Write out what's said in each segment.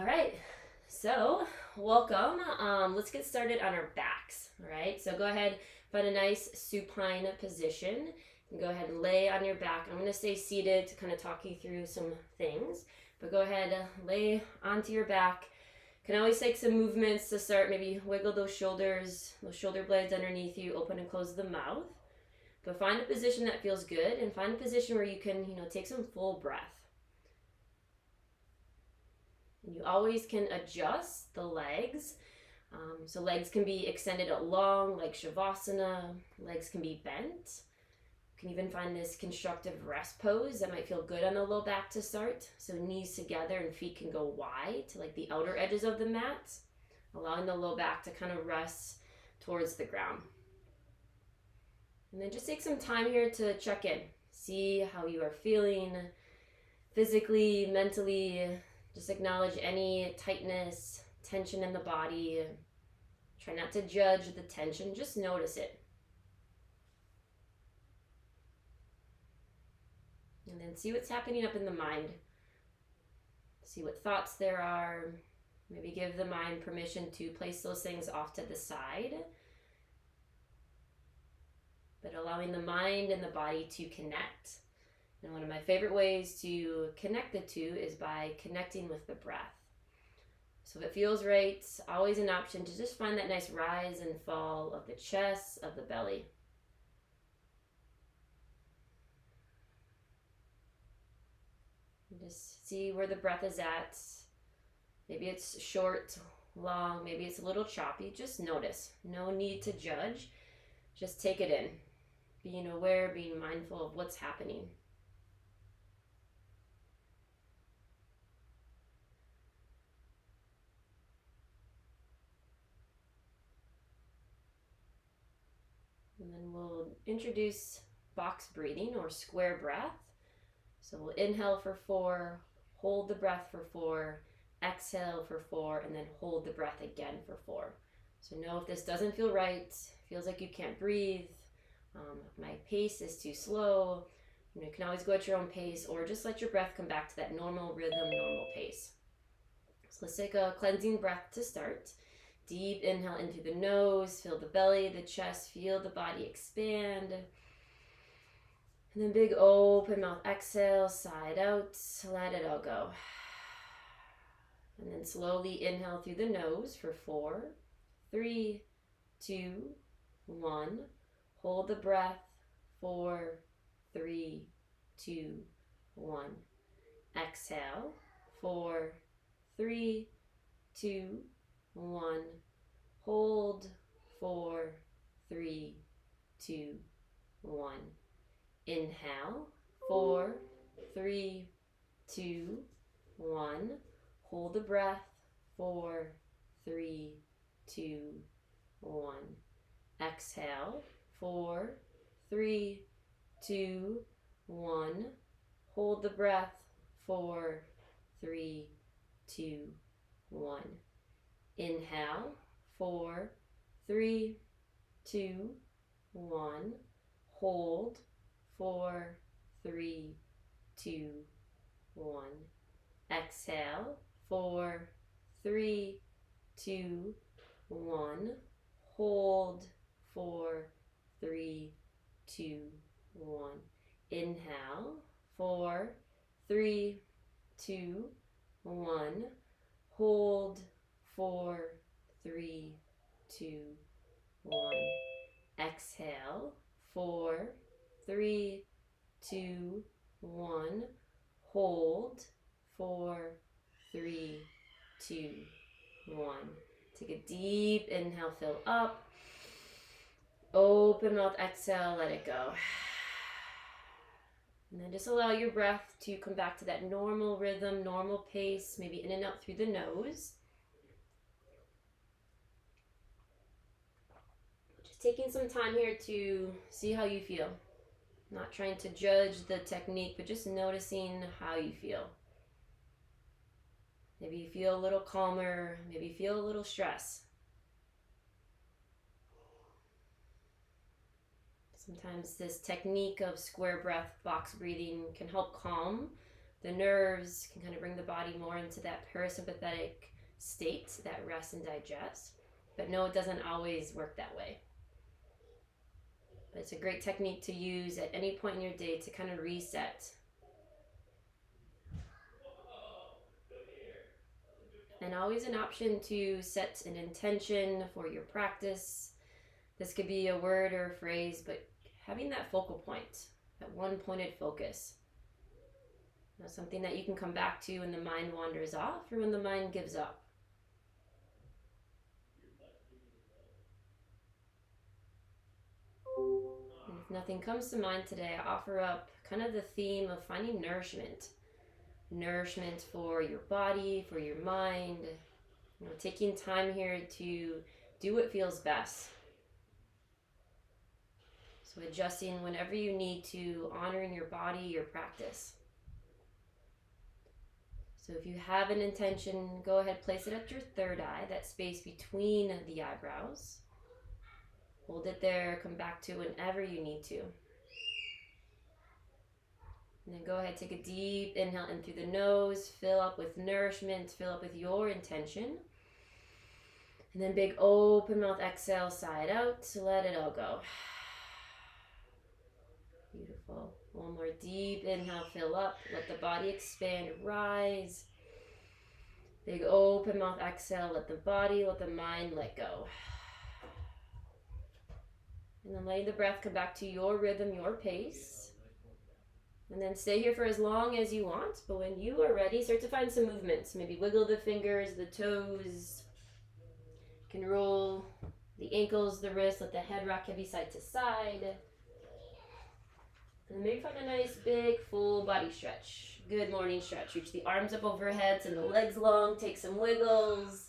right, so welcome. Let's get started on our backs. All right, so go ahead, find a nice supine position. And go ahead and lay on your back. I'm going to stay seated to kind of talk you through some things, but go ahead, lay onto your back. Can always take some movements to start. Maybe wiggle those shoulder blades underneath you, open and close the mouth. But find a position that feels good and find a position where you can, take some full breath. And you always can adjust the legs. So legs can be extended out long, like shavasana. Legs can be bent. You can even find this constructive rest pose that might feel good on the low back to start. So knees together and feet can go wide to like the outer edges of the mat, allowing the low back to kind of rest towards the ground. And then just take some time here to check in. See how you are feeling physically, mentally. Just acknowledge any tightness, tension in the body. Try not to judge the tension, just notice it. And then see what's happening up in the mind. See what thoughts there are. Maybe give the mind permission to place those things off to the side. But allowing the mind and the body to connect. And one of my favorite ways to connect the two is by connecting with the breath. So if it feels right, always an option to just find that nice rise and fall of the chest, of the belly. And just see where the breath is at. Maybe it's short, long, maybe it's a little choppy. Just notice. No need to judge. Just take it in. Being aware, being mindful of what's happening. And then we'll introduce box breathing or square breath. So we'll inhale for 4, hold the breath for 4, exhale for 4, and then hold the breath again for 4. So know if this doesn't feel right, feels like you can't breathe, my pace is too slow, you can always go at your own pace or just let your breath come back to that normal rhythm, normal pace. So let's take a cleansing breath to start. Deep inhale in through the nose, feel the belly, the chest, feel the body expand. And then big open mouth exhale, side out, let it all go. And then slowly inhale through the nose for 4, 3, 2, 1. Hold the breath, 4, 3, 2, 1. Exhale, 4, 3, 2, 1. Hold, 4, 3, 2, 1. Inhale, 4, 3, 2, 1. Hold the breath, 4, 3, 2, 1. Exhale, 4, 3, 2, 1. Hold the breath, 4, 3, 2, 1. Inhale, 4, 3, 2, 1. Hold, 4, 3, 2, 1. Exhale, 4, 3, 2, 1. Hold, 4, 3, 2, 1. Inhale, 4, 3, 2, 1. Hold, 4, 3, 2, 1. Exhale, 4, 3, 2, 1. Hold, 4, 3, 2, 1. Take a deep inhale, fill up. Open mouth, exhale, let it go. And then just allow your breath to come back to that normal rhythm, normal pace, maybe in and out through the nose. Just taking some time here to see how you feel. Not trying to judge the technique, but just noticing how you feel. Maybe you feel a little calmer, maybe you feel a little stress. Sometimes this technique of square breath, box breathing can help calm the nerves, can kind of bring the body more into that parasympathetic state, that rest and digest. But no, it doesn't always work that way. But it's a great technique to use at any point in your day to kind of reset. And always an option to set an intention for your practice. This could be a word or a phrase, but having that focal point, that one pointed focus. Something that you can come back to when the mind wanders off or when the mind gives up. And if nothing comes to mind today, I offer up kind of the theme of finding nourishment. Nourishment for your body, for your mind. Taking time here to do what feels best. So adjusting whenever you need to, honoring your body, your practice. So if you have an intention, go ahead, place it at your third eye, that space between the eyebrows. Hold it there, come back to whenever you need to. And then go ahead, take a deep inhale in through the nose, fill up with nourishment, fill up with your intention. And then big open mouth exhale, side out, let it all go. Beautiful. One more deep inhale, fill up, let the body expand, rise. Big open mouth exhale, let the body, let the mind let go. And then letting the breath come back to your rhythm, your pace. And then stay here for as long as you want, but when you are ready, start to find some movements. Maybe wiggle the fingers, the toes. You can roll the ankles, the wrists, let the head rock heavy side to side. And maybe find a nice big full body stretch. Good morning stretch. Reach the arms up overhead, send the legs long, take some wiggles.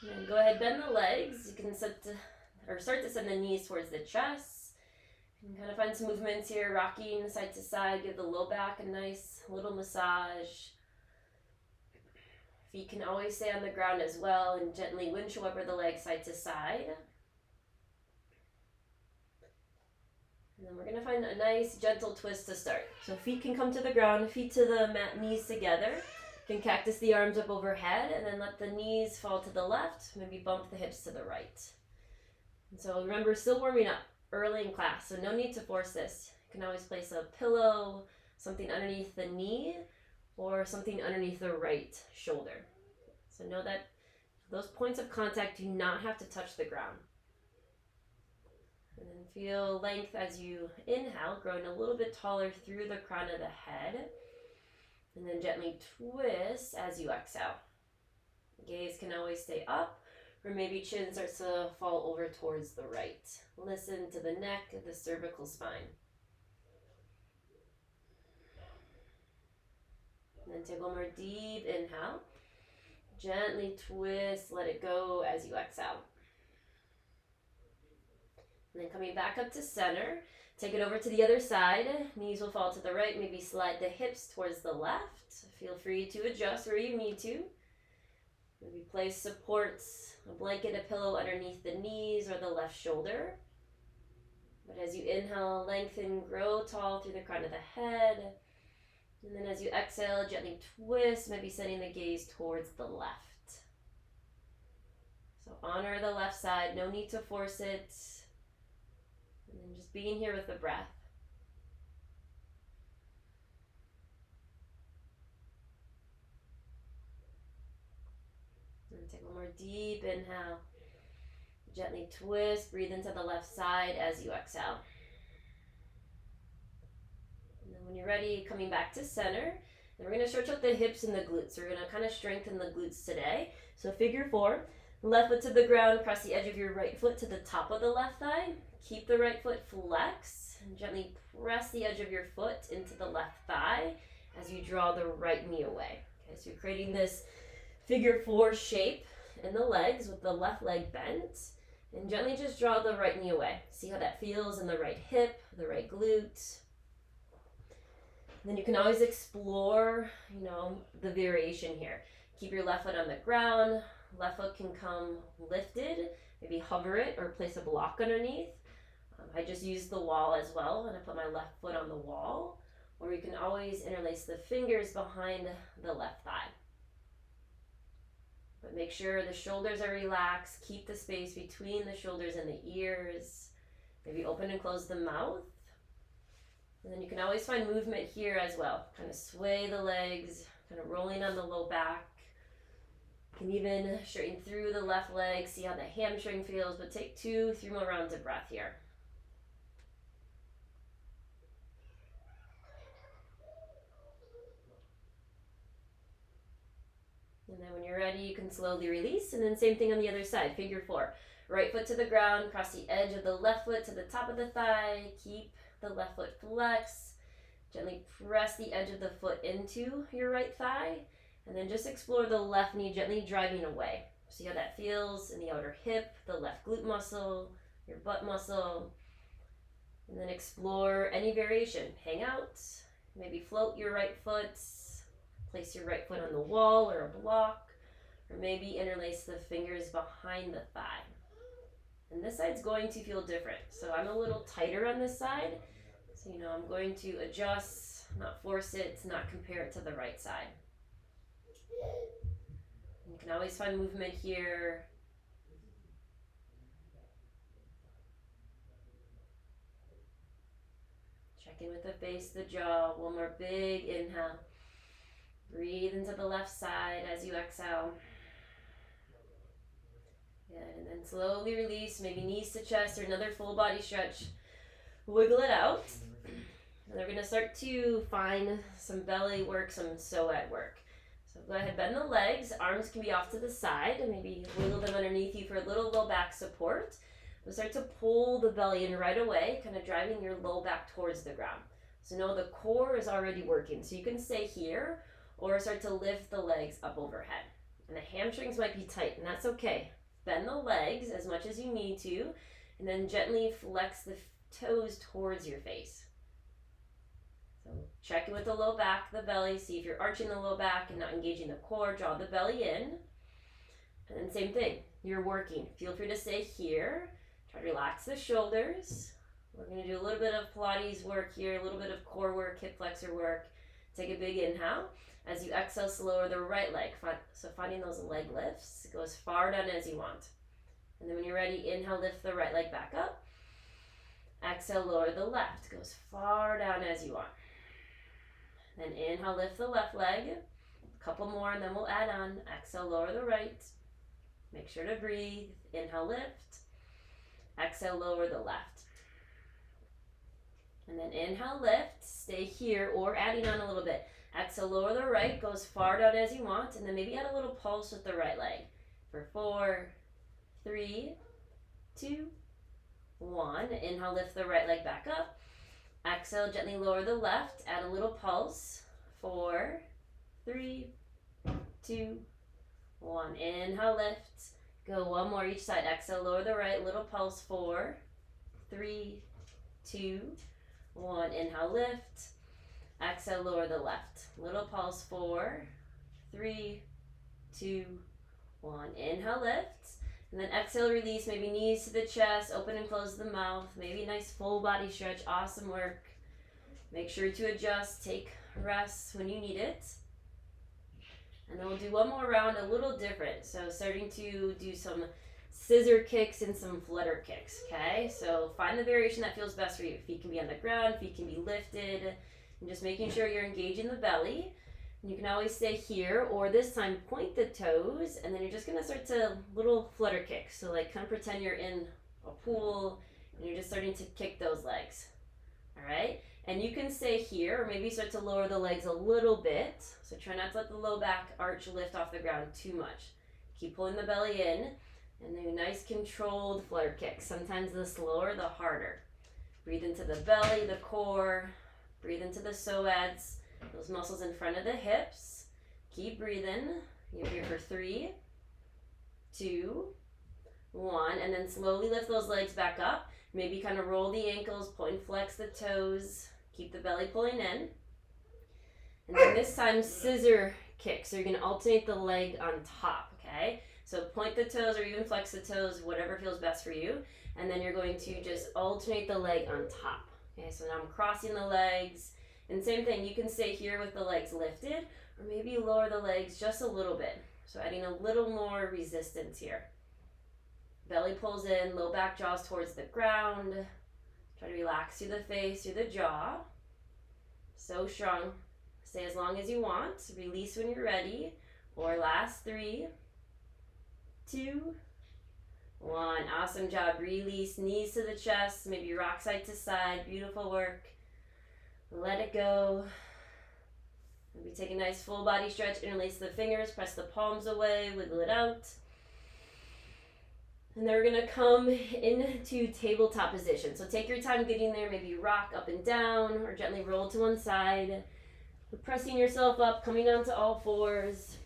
And then go ahead, bend the legs. You can start to send the knees towards the chest. You can kind of find some movements here, rocking side to side. Give the low back a nice little massage. Feet can always stay on the ground as well, and gently windshield wiper the legs side to side. And then we're going to find a nice gentle twist to start. So feet can come to the ground, feet to the mat, knees together. You can cactus the arms up overhead and then let the knees fall to the left, maybe bump the hips to the right. And so remember, still warming up early in class, so no need to force this. You can always place a pillow, something underneath the knee, or something underneath the right shoulder. So know that those points of contact do not have to touch the ground. And then feel length as you inhale, growing a little bit taller through the crown of the head. And then gently twist as you exhale. Gaze can always stay up, or maybe chin starts to fall over towards the right. Listen to the neck, the cervical spine. And then take one more deep inhale. Gently twist, let it go as you exhale. And then coming back up to center, take it over to the other side. Knees will fall to the right, maybe slide the hips towards the left. Feel free to adjust where you need to. Maybe place supports, a blanket, a pillow underneath the knees or the left shoulder. But as you inhale, lengthen, grow tall through the crown of the head. And then as you exhale, gently twist, maybe sending the gaze towards the left. So honor the left side, no need to force it. And then just being here with the breath. And take one more deep inhale. Gently twist, breathe into the left side as you exhale. And then when you're ready, coming back to center, then we're going to stretch out the hips and the glutes. We're going to kind of strengthen the glutes today. So figure four, left foot to the ground, press the edge of your right foot to the top of the left thigh. Keep the right foot flexed and gently press the edge of your foot into the left thigh as you draw the right knee away. Okay, so you're creating this figure four shape in the legs with the left leg bent, and gently just draw the right knee away. See how that feels in the right hip, the right glute. And then you can always explore, the variation here. Keep your left foot on the ground. Left foot can come lifted, maybe hover it or place a block underneath. I just use the wall as well, and I put my left foot on the wall, or you can always interlace the fingers behind the left thigh. But make sure the shoulders are relaxed. Keep the space between the shoulders and the ears. Maybe open and close the mouth. And then you can always find movement here as well. Kind of sway the legs, kind of rolling on the low back. You can even straighten through the left leg, see how the hamstring feels, but take 2-3 more rounds of breath here. And then when you're ready, you can slowly release, and then same thing on the other side, figure 4. Right foot to the ground, cross the edge of the left foot to the top of the thigh, keep the left foot flex, gently press the edge of the foot into your right thigh, and then just explore the left knee gently driving away. See how that feels in the outer hip, the left glute muscle, your butt muscle, and then explore any variation. Hang out, maybe float your right foot, place your right foot on the wall or a block, or maybe interlace the fingers behind the thigh. And this side's going to feel different. So I'm a little tighter on this side. So, I'm going to adjust, not force it, not compare it to the right side. You can always find movement here. Check in with the face, the jaw. One more big inhale. Breathe into the left side as you exhale. Good, and then slowly release, maybe knees to chest or another full body stretch. Wiggle it out. And we're going to start to find some belly work, some psoas work. So go ahead, bend the legs. Arms can be off to the side, and maybe wiggle them underneath you for a little low back support. We'll start to pull the belly in right away, kind of driving your low back towards the ground. So know the core is already working. So you can stay here or start to lift the legs up overhead. And the hamstrings might be tight, and that's okay. Bend the legs as much as you need to, and then gently flex the toes towards your face. So check in with the low back, the belly, see if you're arching the low back and not engaging the core, draw the belly in. And then same thing, you're working. Feel free to stay here. Try to relax the shoulders. We're going to do a little bit of Pilates work here, a little bit of core work, hip flexor work. Take a big inhale. As you exhale, lower the right leg. So finding those leg lifts, go as far down as you want. And then when you're ready, inhale, lift the right leg back up. Exhale, lower the left. Go as far down as you want. Then inhale, lift the left leg. A couple more, and then we'll add on. Exhale, lower the right. Make sure to breathe. Inhale, lift. Exhale, lower the left. And then inhale, lift. Stay here or adding on a little bit. Exhale, lower the right. Go as far down as you want. And then maybe add a little pulse with the right leg. For 4, 3, 2, 1. Inhale, lift the right leg back up. Exhale, gently lower the left. Add a little pulse. 4, 3, 2, 1. Inhale, lift. Go one more each side. Exhale, lower the right. Little pulse. 4, 3, 2, 1. Inhale, lift. Exhale, lower the left. Little pulse. 4, 3, 2, 1. Inhale, lift. And then exhale, release, maybe knees to the chest, open and close the mouth, maybe a nice full body stretch, awesome work. Make sure to adjust, take rest when you need it. And then we'll do one more round, a little different. So starting to do some scissor kicks and some flutter kicks, okay? So find the variation that feels best for you. Feet can be on the ground, feet can be lifted, and just making sure you're engaging the belly. You can always stay here, or this time point the toes, and then you're just going to start to little flutter kicks. So like kind of pretend you're in a pool, and you're just starting to kick those legs. All right? And you can stay here, or maybe start to lower the legs a little bit. So try not to let the low back arch lift off the ground too much. Keep pulling the belly in, and do nice controlled flutter kicks. Sometimes the slower, the harder. Breathe into the belly, the core. Breathe into the psoas. Those muscles in front of the hips. Keep breathing. You're here for 3, 2, 1. And then slowly lift those legs back up. Maybe kind of roll the ankles, point flex the toes. Keep the belly pulling in. And then this time, scissor kicks. So you're going to alternate the leg on top, okay? So point the toes or even flex the toes, whatever feels best for you. And then you're going to just alternate the leg on top. Okay, so now I'm crossing the legs. And same thing, you can stay here with the legs lifted, or maybe lower the legs just a little bit. So adding a little more resistance here. Belly pulls in, low back jaws towards the ground. Try to relax through the face, through the jaw. So strong. Stay as long as you want. Release when you're ready. Or last 3, 2, 1. Awesome job. Release, knees to the chest. Maybe rock side to side. Beautiful work. Let it go. Maybe take a nice full body stretch. Interlace the fingers. Press the palms away. Wiggle it out. And then we're going to come into tabletop position. So take your time getting there. Maybe rock up and down or gently roll to one side. Pressing yourself up, coming down to all fours.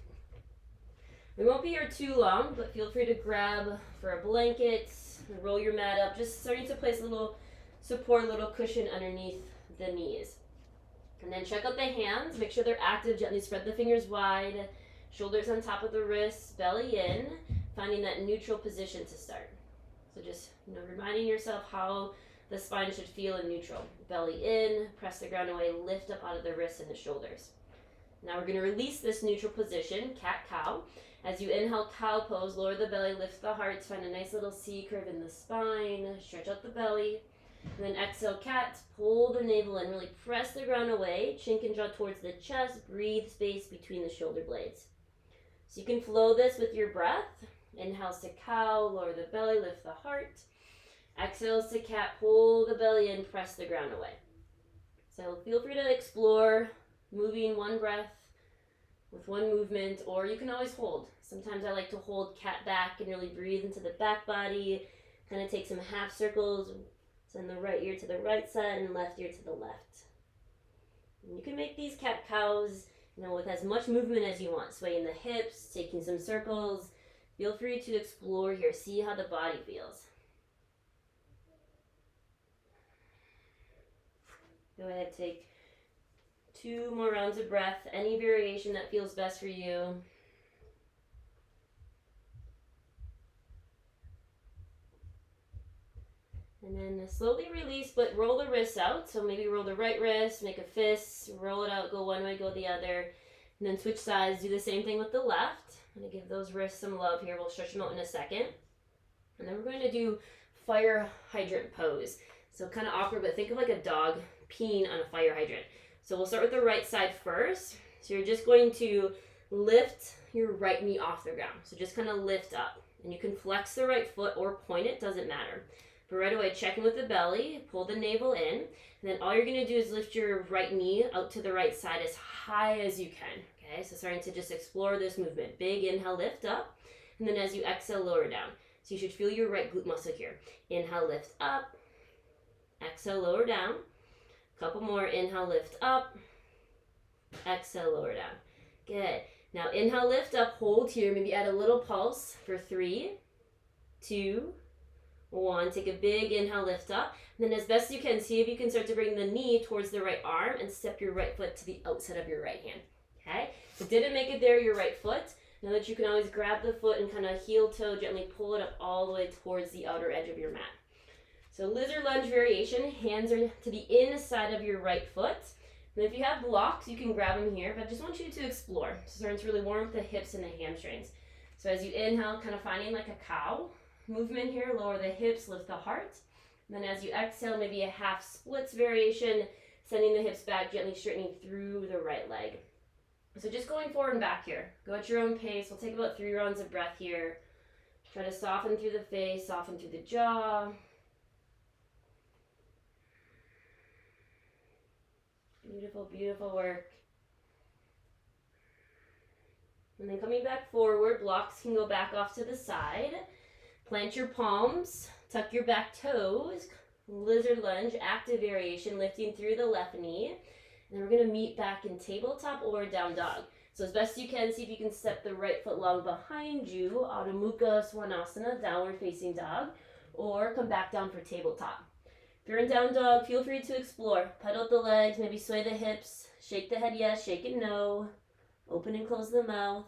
We won't be here too long, but feel free to grab for a blanket and roll your mat up. Just starting to place a little support, a little cushion underneath the knees. And then check out the hands. Make sure they're active. Gently spread the fingers wide. Shoulders on top of the wrists, belly in. Finding that neutral position to start. So just reminding yourself how the spine should feel in neutral. Belly in, press the ground away, lift up out of the wrists and the shoulders. Now we're going to release this neutral position, cat-cow. As you inhale, cow pose, lower the belly, lift the heart, find a nice little C curve in the spine, stretch out the belly. And then exhale, cat, pull the navel in, really press the ground away, chin can draw towards the chest, breathe space between the shoulder blades. So you can flow this with your breath. Inhales to cow, lower the belly, lift the heart. Exhales to cat, pull the belly in, press the ground away. So feel free to explore moving one breath with one movement, or you can always hold. Sometimes I like to hold cat back and really breathe into the back body, kind of take some half circles, send the right ear to the right side and left ear to the left. And you can make these cat cows, with as much movement as you want, swaying the hips, taking some circles. Feel free to explore here, see how the body feels. Go ahead, take 2 more rounds of breath, any variation that feels best for you. And then slowly release, but roll the wrists out. So maybe roll the right wrist, make a fist, roll it out, go one way, go the other. And then switch sides, do the same thing with the left. I'm going to give those wrists some love here. We'll stretch them out in a second. And then we're going to do fire hydrant pose. So kind of awkward, but think of like a dog peeing on a fire hydrant. So we'll start with the right side first. So you're just going to lift your right knee off the ground. So just kind of lift up. And you can flex the right foot or point it, doesn't matter. But right away, check in with the belly, pull the navel in. And then all you're going to do is lift your right knee out to the right side as high as you can. Okay, so starting to just explore this movement. Big inhale, lift up. And then as you exhale, lower down. So you should feel your right glute muscle here. Inhale, lift up. Exhale, lower down. Couple more. Inhale, lift up. Exhale, lower down. Good. Now inhale, lift up, hold here. Maybe add a little pulse for 3, 2, 1. Take a big inhale, lift up. And then as best you can, see if you can start to bring the knee towards the right arm and step your right foot to the outside of your right hand. Okay? So didn't make it there, your right foot. Know that you can always grab the foot and kind of heel toe, gently pull it up all the way towards the outer edge of your mat. So lizard lunge variation, hands are to the inside of your right foot. And if you have blocks, you can grab them here, but I just want you to explore. So starting to really warm up the hips and the hamstrings. So as you inhale, kind of finding like a cow movement here, lower the hips, lift the heart. And then as you exhale, maybe a half splits variation, sending the hips back, gently straightening through the right leg. So just going forward and back here. Go at your own pace. We'll take about 3 rounds of breath here. Try to soften through the face, soften through the jaw. Beautiful, beautiful work. And then coming back forward, blocks can go back off to the side. Plant your palms, tuck your back toes. Lizard lunge, active variation, lifting through the left knee. And then we're going to meet back in tabletop or down dog. So as best you can, see if you can step the right foot long behind you, Adho Mukha Svanasana, downward facing dog, or come back down for tabletop. If you're in down dog, feel free to explore. Pedal the legs, maybe sway the hips, shake the head yes, shake it no, open and close the mouth.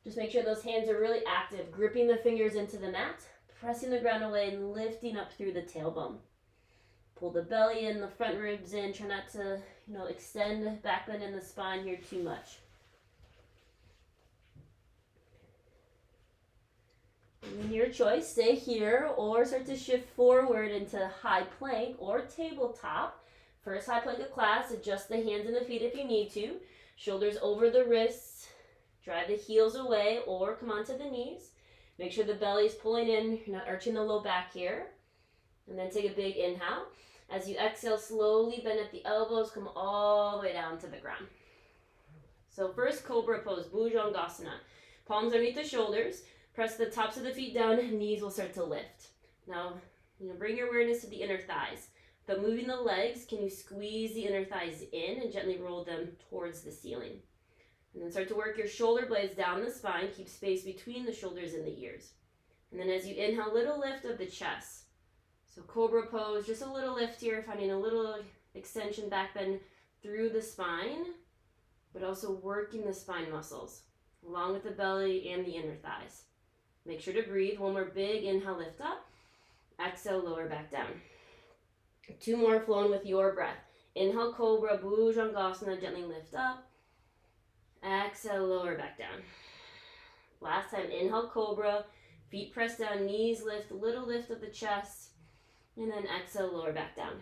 Just make sure those hands are really active, gripping the fingers into the mat, pressing the ground away and lifting up through the tailbone. Pull the belly in, the front ribs in. Try not to, extend back bend in the spine here too much. And your choice, stay here or start to shift forward into high plank or tabletop. First high plank of class, adjust the hands and the feet if you need to. Shoulders over the wrists, drive the heels away or come onto the knees. Make sure the belly is pulling in, you're not arching the low back here. And then take a big inhale. As you exhale, slowly bend at the elbows, come all the way down to the ground. So first cobra pose, Bhujangasana. Palms underneath the shoulders. Press the tops of the feet down, knees will start to lift. Now, bring your awareness to the inner thighs. But moving the legs, can you squeeze the inner thighs in and gently roll them towards the ceiling? And then start to work your shoulder blades down the spine. Keep space between the shoulders and the ears. And then as you inhale, little lift of the chest. So cobra pose, just a little lift here, finding a little extension back bend through the spine, but also working the spine muscles, along with the belly and the inner thighs. Make sure to breathe. One more big inhale, lift up. Exhale, lower back down. 2 more flowing with your breath. Inhale, cobra, Bhujangasana, gently lift up. Exhale, lower back down. Last time, inhale, cobra, feet press down, knees lift, little lift of the chest. And then exhale, lower back down.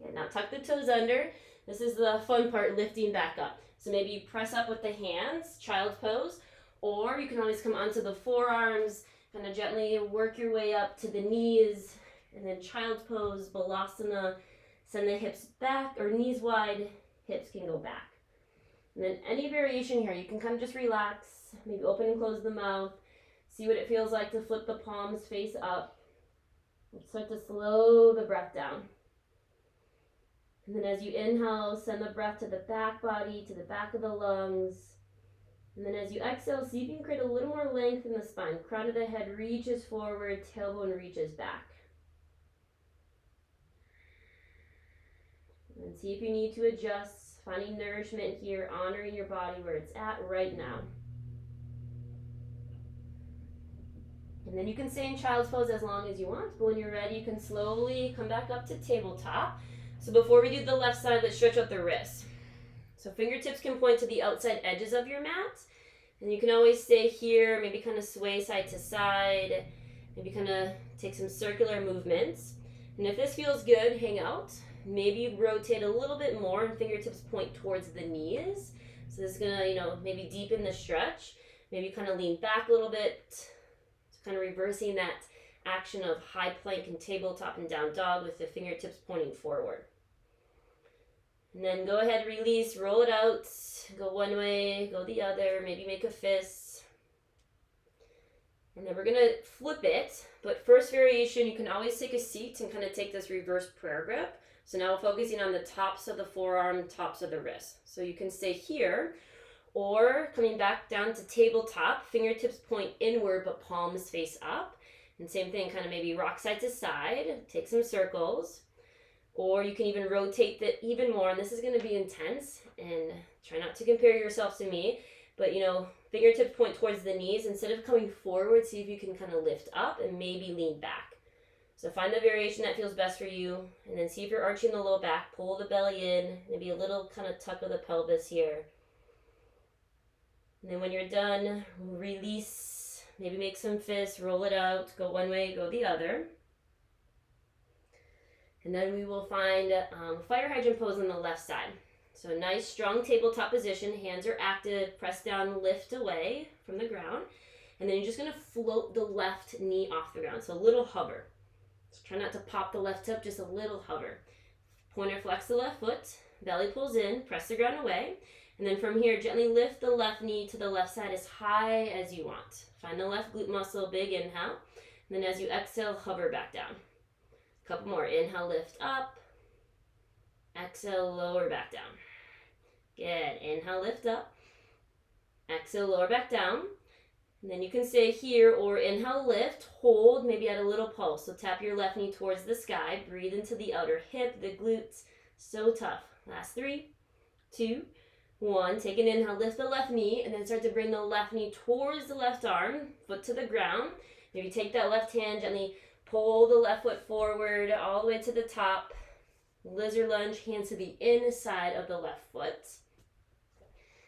Okay, now tuck the toes under. This is the fun part, lifting back up. So maybe you press up with the hands, child's pose, or you can always come onto the forearms, kind of gently work your way up to the knees, and then child's pose, balasana, send the hips back, or knees wide, hips can go back. And then any variation here, you can kind of just relax, maybe open and close the mouth, see what it feels like to flip the palms face up. Start to slow the breath down. And then as you inhale, send the breath to the back body, to the back of the lungs. And then as you exhale, see if you can create a little more length in the spine. Crown of the head reaches forward, tailbone reaches back. And see if you need to adjust, finding nourishment here, honoring your body where it's at right now. And then you can stay in child's pose as long as you want, but when you're ready, you can slowly come back up to tabletop. So before we do the left side, let's stretch out the wrists. So fingertips can point to the outside edges of your mat, and you can always stay here, maybe kind of sway side to side, maybe kind of take some circular movements. And if this feels good, hang out. Maybe rotate a little bit more and fingertips point towards the knees. So this is gonna, maybe deepen the stretch. Maybe kind of lean back a little bit. Kind of reversing that action of high plank and tabletop and down dog with the fingertips pointing forward. And then go ahead, release, roll it out, go one way, go the other, maybe make a fist. And then we're gonna flip it, but first variation, you can always take a seat and kind of take this reverse prayer grip. So now we're focusing on the tops of the forearm, tops of the wrist. So you can stay here, or coming back down to tabletop, fingertips point inward but palms face up. And same thing, kind of maybe rock side to side, take some circles. Or you can even rotate it even more, and this is going to be intense. And try not to compare yourself to me, but fingertips point towards the knees. Instead of coming forward, see if you can kind of lift up and maybe lean back. So find the variation that feels best for you, and then see if you're arching the low back, pull the belly in, maybe a little kind of tuck of the pelvis here. And then when you're done, release, maybe make some fists, roll it out, go one way, go the other. And then we will find fire hydrant pose on the left side. So nice, strong tabletop position, hands are active, press down, lift away from the ground. And then you're just gonna float the left knee off the ground, so a little hover. So try not to pop the left hip, just a little hover. Pointer flex the left foot, belly pulls in, press the ground away. And then from here, gently lift the left knee to the left side as high as you want. Find the left glute muscle, big inhale. And then as you exhale, hover back down. A couple more. Inhale, lift up. Exhale, lower back down. Good. Inhale, lift up. Exhale, lower back down. And then you can stay here or inhale, lift, hold, maybe add a little pulse. So tap your left knee towards the sky. Breathe into the outer hip, the glutes. So tough. Last 3, 2, 1, take an inhale, lift the left knee, and then start to bring the left knee towards the left arm, foot to the ground. Maybe take that left hand, gently pull the left foot forward all the way to the top. Lizard lunge, hands to the inside of the left foot.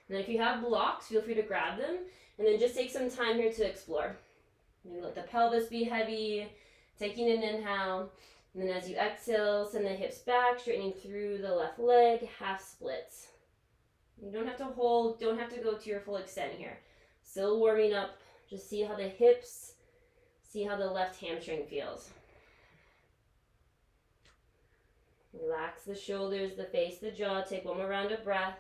And then if you have blocks, feel free to grab them. And then just take some time here to explore. Maybe let the pelvis be heavy, taking an inhale. And then as you exhale, send the hips back, straightening through the left leg, half splits. You don't have to hold, don't have to go to your full extent here. Still warming up. Just see how the hips, see how the left hamstring feels. Relax the shoulders, the face, the jaw. Take one more round of breath.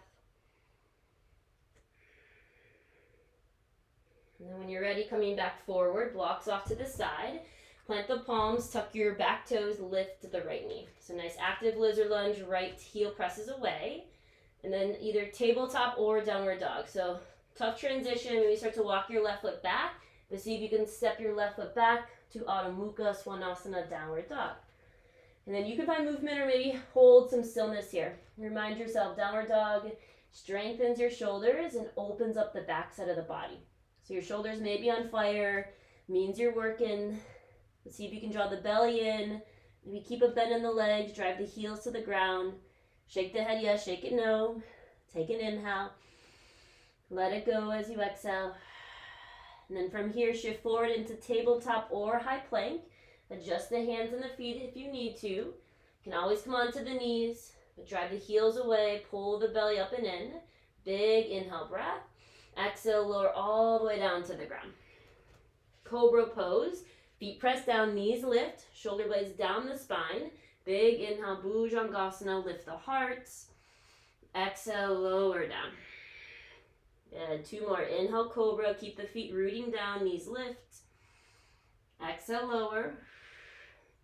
And then when you're ready, coming back forward, blocks off to the side. Plant the palms, tuck your back toes, lift the right knee. So nice active lizard lunge, right heel presses away. And then either tabletop or downward dog. So tough transition when you start to walk your left foot back. But see if you can step your left foot back to Adho Mukha Svanasana, downward dog. And then you can find movement or maybe hold some stillness here. Remind yourself, downward dog strengthens your shoulders and opens up the back side of the body. So your shoulders may be on fire, means you're working. Let's see if you can draw the belly in. Maybe keep a bend in the legs, drive the heels to the ground. Shake the head yes, shake it no. Take an inhale. Let it go as you exhale. And then from here, shift forward into tabletop or high plank. Adjust the hands and the feet if you need to. You can always come onto the knees, but drive the heels away, pull the belly up and in. Big inhale breath. Exhale, lower all the way down to the ground. Cobra pose. Feet press down, knees lift, shoulder blades down the spine. Big inhale, Bhujangasana, lift the heart. Exhale, lower down. Good, 2 more. Inhale, cobra, keep the feet rooting down, knees lift. Exhale, lower.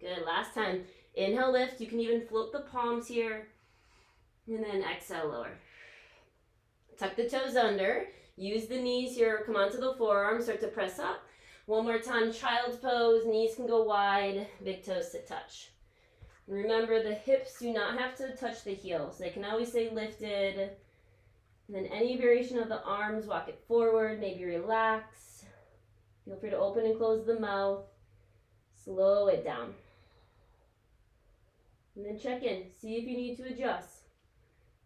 Good, last time. Inhale, lift. You can even float the palms here. And then exhale, lower. Tuck the toes under. Use the knees here, come onto the forearms, start to press up. One more time, child's pose, knees can go wide, big toes to touch. Remember, the hips do not have to touch the heels. They can always stay lifted. And then any variation of the arms, walk it forward, maybe relax. Feel free to open and close the mouth. Slow it down. And then check in, see if you need to adjust.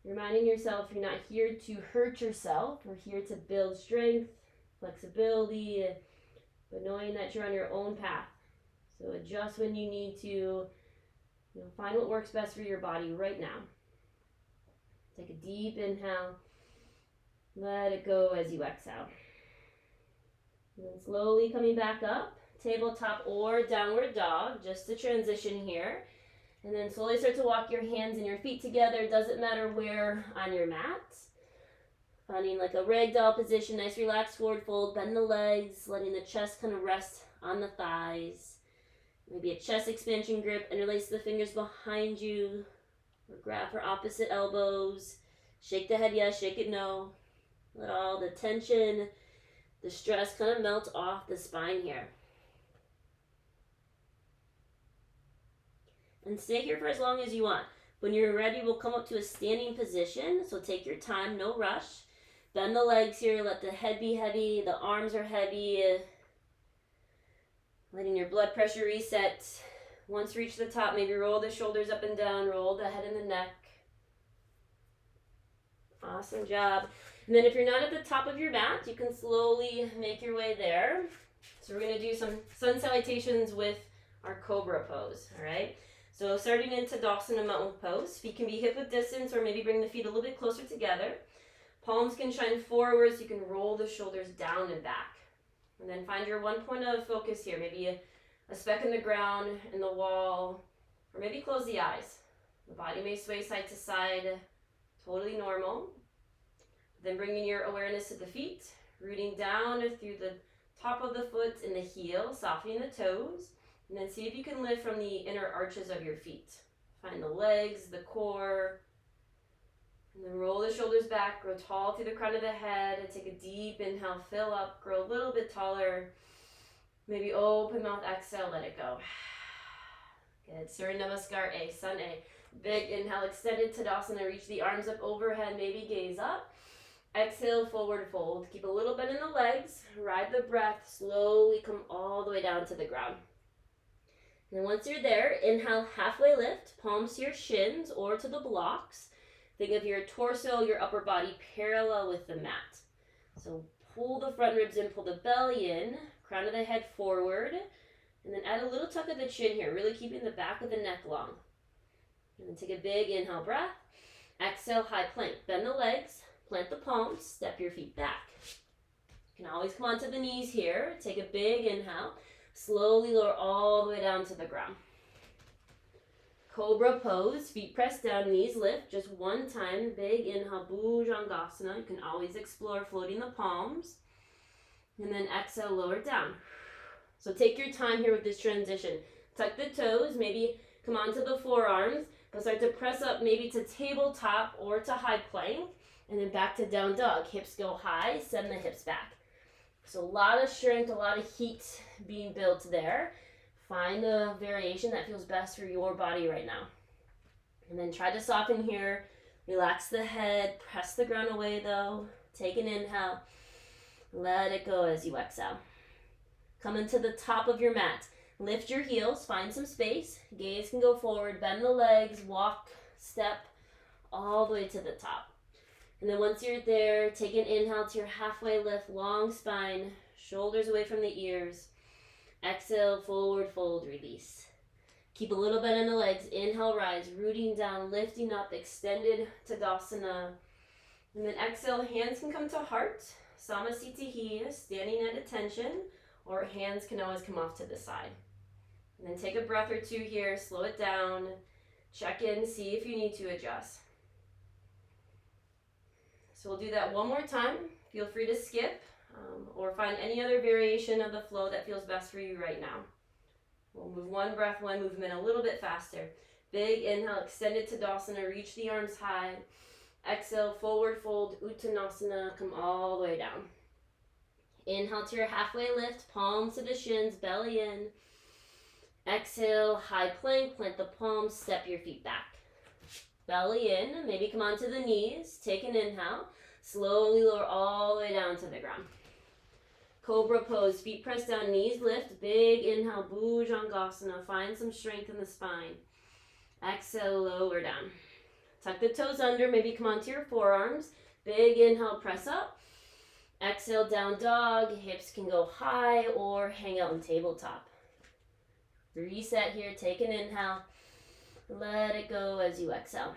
Reminding yourself you're not here to hurt yourself. We're here to build strength, flexibility, but knowing that you're on your own path. So adjust when you need to. Find what works best for your body right now. Take a deep inhale. Let it go as you exhale. And then slowly coming back up, tabletop or downward dog, just to transition here. And then slowly start to walk your hands and your feet together. Doesn't matter where on your mat. Finding like a ragdoll position, nice relaxed forward fold, bend the legs, letting the chest kind of rest on the thighs. Maybe a chest expansion grip, interlace the fingers behind you, or grab for opposite elbows. Shake the head yes, shake it no. Let all the tension, the stress kind of melt off the spine here. And stay here for as long as you want. When you're ready, we'll come up to a standing position. So take your time, no rush. Bend the legs here, let the head be heavy, the arms are heavy. Letting your blood pressure reset. Once you reach the top, maybe roll the shoulders up and down, roll the head and the neck. Awesome job. And then if you're not at the top of your mat, you can slowly make your way there. So we're going to do some sun salutations with our cobra pose, all right? So starting into Tadasana mountain pose, feet can be hip width distance or maybe bring the feet a little bit closer together. Palms can shine forward so you can roll the shoulders down and back. And then find your one point of focus here, maybe a speck in the ground, in the wall, or maybe close the eyes. The body may sway side to side, totally normal. Then bringing your awareness to the feet, rooting down through the top of the foot and the heel, softening the toes. And then see if you can lift from the inner arches of your feet. Find the legs, the core. And then roll the shoulders back, grow tall through the crown of the head. And take a deep inhale, fill up, grow a little bit taller. Maybe open mouth, exhale, let it go. Good. Surya Namaskar A, Sun A. Big inhale, extended Tadasana. Reach the arms up overhead, maybe gaze up. Exhale, forward fold. Keep a little bit in the legs. Ride the breath. Slowly come all the way down to the ground. And then once you're there, inhale, halfway lift. Palms to your shins or to the blocks. Think of your torso, your upper body parallel with the mat. So pull the front ribs in, pull the belly in. Crown of the head forward. And then add a little tuck of the chin here, really keeping the back of the neck long. And then take a big inhale breath. Exhale, high plank. Bend the legs, plant the palms, step your feet back. You can always come onto the knees here. Take a big inhale. Slowly lower all the way down to the ground. Cobra pose, feet press down, knees lift. Just one time, big inhale, Bhujangasana. You can always explore floating the palms. And then exhale, lower down. So take your time here with this transition. Tuck the toes, maybe come onto the forearms, but start to press up maybe to tabletop or to high plank, and then back to down dog. Hips go high, send the hips back. So a lot of strength, a lot of heat being built there. Find the variation that feels best for your body right now. And then try to soften here. Relax the head, press the ground away though. Take an inhale. Let it go as you exhale. Come into the top of your mat. Lift your heels, find some space. Gaze can go forward, bend the legs, walk, step all the way to the top. And then once you're there, take an inhale to your halfway lift, long spine, shoulders away from the ears. Exhale, forward fold, release. Keep a little bend in the legs. Inhale, rise, rooting down, lifting up, extended Tadasana. And then exhale, hands can come to heart. Samasthiti, standing at attention, or hands can always come off to the side. And then take a breath or two here, slow it down, check in, see if you need to adjust. So we'll do that one more time. Feel free to skip or find any other variation of the flow that feels best for you right now. We'll move one breath, one movement a little bit faster. Big inhale, extended Tadasana, reach the arms high. Exhale, forward fold, Uttanasana, come all the way down. Inhale to your halfway lift, palms to the shins, belly in. Exhale, high plank, plant the palms, step your feet back. Belly in, maybe come onto the knees, take an inhale. Slowly lower all the way down to the ground. Cobra pose, feet press down, knees lift, big inhale, Bhujangasana, find some strength in the spine. Exhale, lower down. Tuck the toes under, maybe come onto your forearms. Big inhale, press up. Exhale, down dog, hips can go high or hang out in tabletop. Reset here, take an inhale. Let it go as you exhale.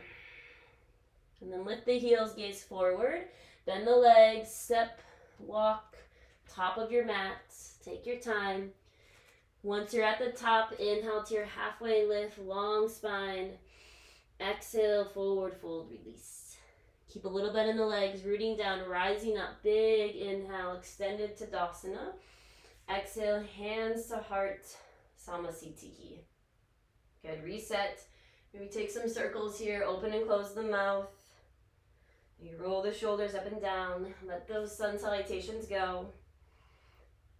And then lift the heels, gaze forward. Bend the legs, step, walk, top of your mat. Take your time. Once you're at the top, inhale to your halfway lift, long spine. Exhale, forward fold, release. Keep a little bit in the legs, rooting down, rising up. Big inhale, extended Tadasana. Exhale, hands to heart, Samasthiti. Good, reset. Maybe take some circles here, open and close the mouth. You roll the shoulders up and down, let those sun salutations go.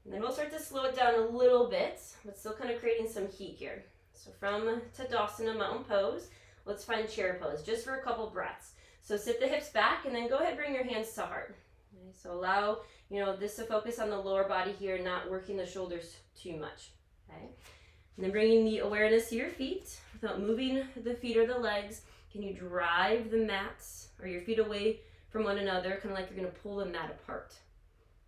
And then we'll start to slow it down a little bit, but still kind of creating some heat here. So from Tadasana, mountain pose, let's find chair pose, just for a couple breaths. So sit the hips back and then go ahead, bring your hands to heart. Okay, so allow, this to focus on the lower body here, not working the shoulders too much. Okay. And then bringing the awareness to your feet without moving the feet or the legs. Can you drive the mats or your feet away from one another, kind of like you're going to pull the mat apart?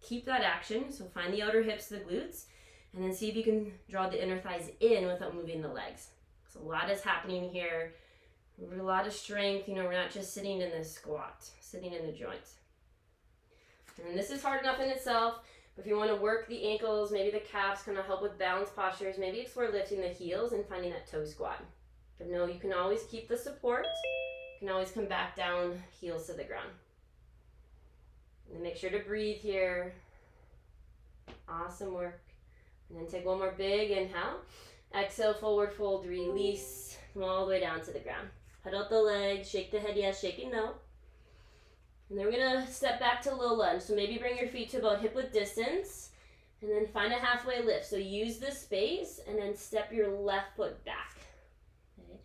Keep that action. So find the outer hips, the glutes, and then see if you can draw the inner thighs in without moving the legs. So a lot is happening here. A lot of strength. We're not just sitting in this squat, sitting in the joints. And this is hard enough in itself. But if you want to work the ankles, maybe the calves, kind of help with balance postures, maybe explore lifting the heels and finding that toe squat. But no, you can always keep the support. You can always come back down, heels to the ground. And then make sure to breathe here. Awesome work. And then take one more big inhale. Exhale, forward fold, release. Come all the way down to the ground. Head out the legs, shake the head, yes, shaking no. And then we're going to step back to low lunge. So maybe bring your feet to about hip width distance. And then find a halfway lift. So use the space and then step your left foot back. Okay.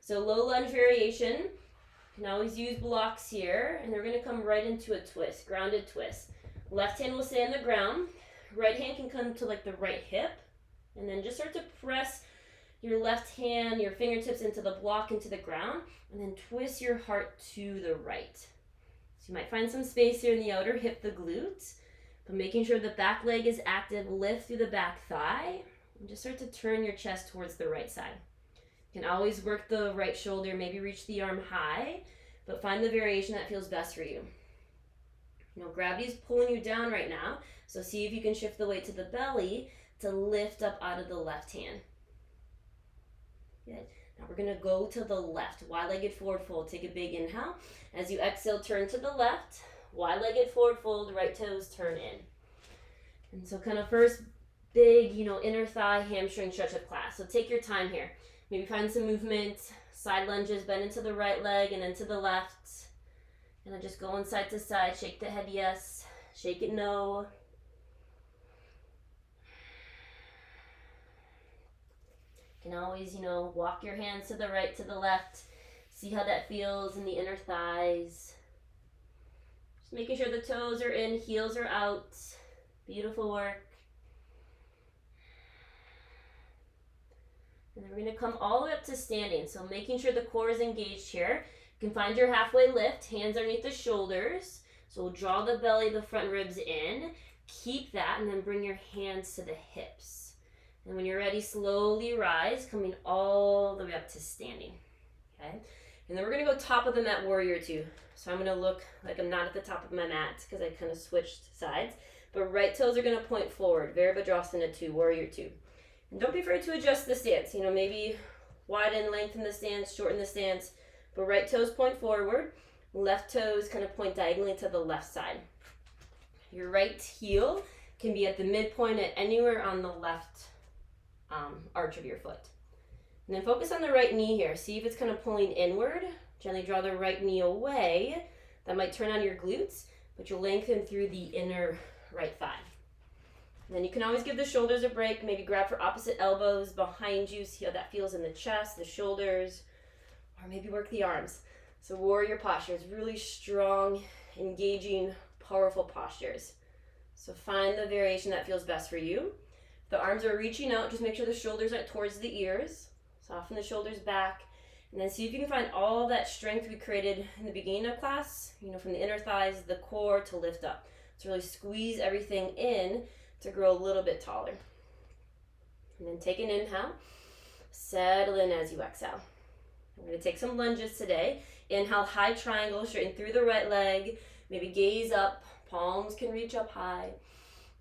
So low lunge variation. You can always use blocks here, and they're going to come right into a twist, grounded twist. Left hand will stay on the ground. Right hand can come to like the right hip, and then just start to press your left hand, your fingertips into the block, into the ground, and then twist your heart to the right. So you might find some space here in the outer hip, the glutes, but making sure the back leg is active, lift through the back thigh, and just start to turn your chest towards the right side. You can always work the right shoulder, maybe reach the arm high, but find the variation that feels best for you. You know, gravity is pulling you down right now, so see if you can shift the weight to the belly to lift up out of the left hand. Good. Now we're going to go to the left, wide-legged forward fold. Take a big inhale. As you exhale, turn to the left, wide-legged forward fold, right toes turn in. And so kind of first big, inner thigh, hamstring stretch of class. So take your time here. Maybe find some movement, side lunges, bend into the right leg and into the left. And then just going side to side, shake the head yes, shake it no. You can always, walk your hands to the right, to the left. See how that feels in the inner thighs. Just making sure the toes are in, heels are out. Beautiful work. And then we're going to come all the way up to standing. So making sure the core is engaged here. You can find your halfway lift, hands underneath the shoulders. So we'll draw the belly, the front ribs in. Keep that, and then bring your hands to the hips. And when you're ready, slowly rise, coming all the way up to standing. Okay? And then we're going to go top of the mat, warrior two. So I'm going to look like I'm not at the top of my mat because I kind of switched sides. But right toes are going to point forward. Virabhadrasana 2, warrior 2. And don't be afraid to adjust the stance. Maybe widen, lengthen the stance, shorten the stance. But right toes point forward. Left toes kind of point diagonally to the left side. Your right heel can be at the midpoint at anywhere on the left arch of your foot. And then focus on the right knee here. See if it's kind of pulling inward. Gently draw the right knee away. That might turn on your glutes, but you'll lengthen through the inner right thigh. And then you can always give the shoulders a break. Maybe grab for opposite elbows behind you. See how that feels in the chest, the shoulders, or maybe work the arms. So warrior posture is really strong, engaging, powerful postures. So find the variation that feels best for you. If the arms are reaching out, just make sure the shoulders are towards the ears. Soften the shoulders back. And then see if you can find all that strength we created in the beginning of class, from the inner thighs, the core to lift up. So really squeeze everything in to grow a little bit taller. And then take an inhale. Settle in as you exhale. We're going to take some lunges today. Inhale, high triangle, straighten through the right leg. Maybe gaze up, palms can reach up high.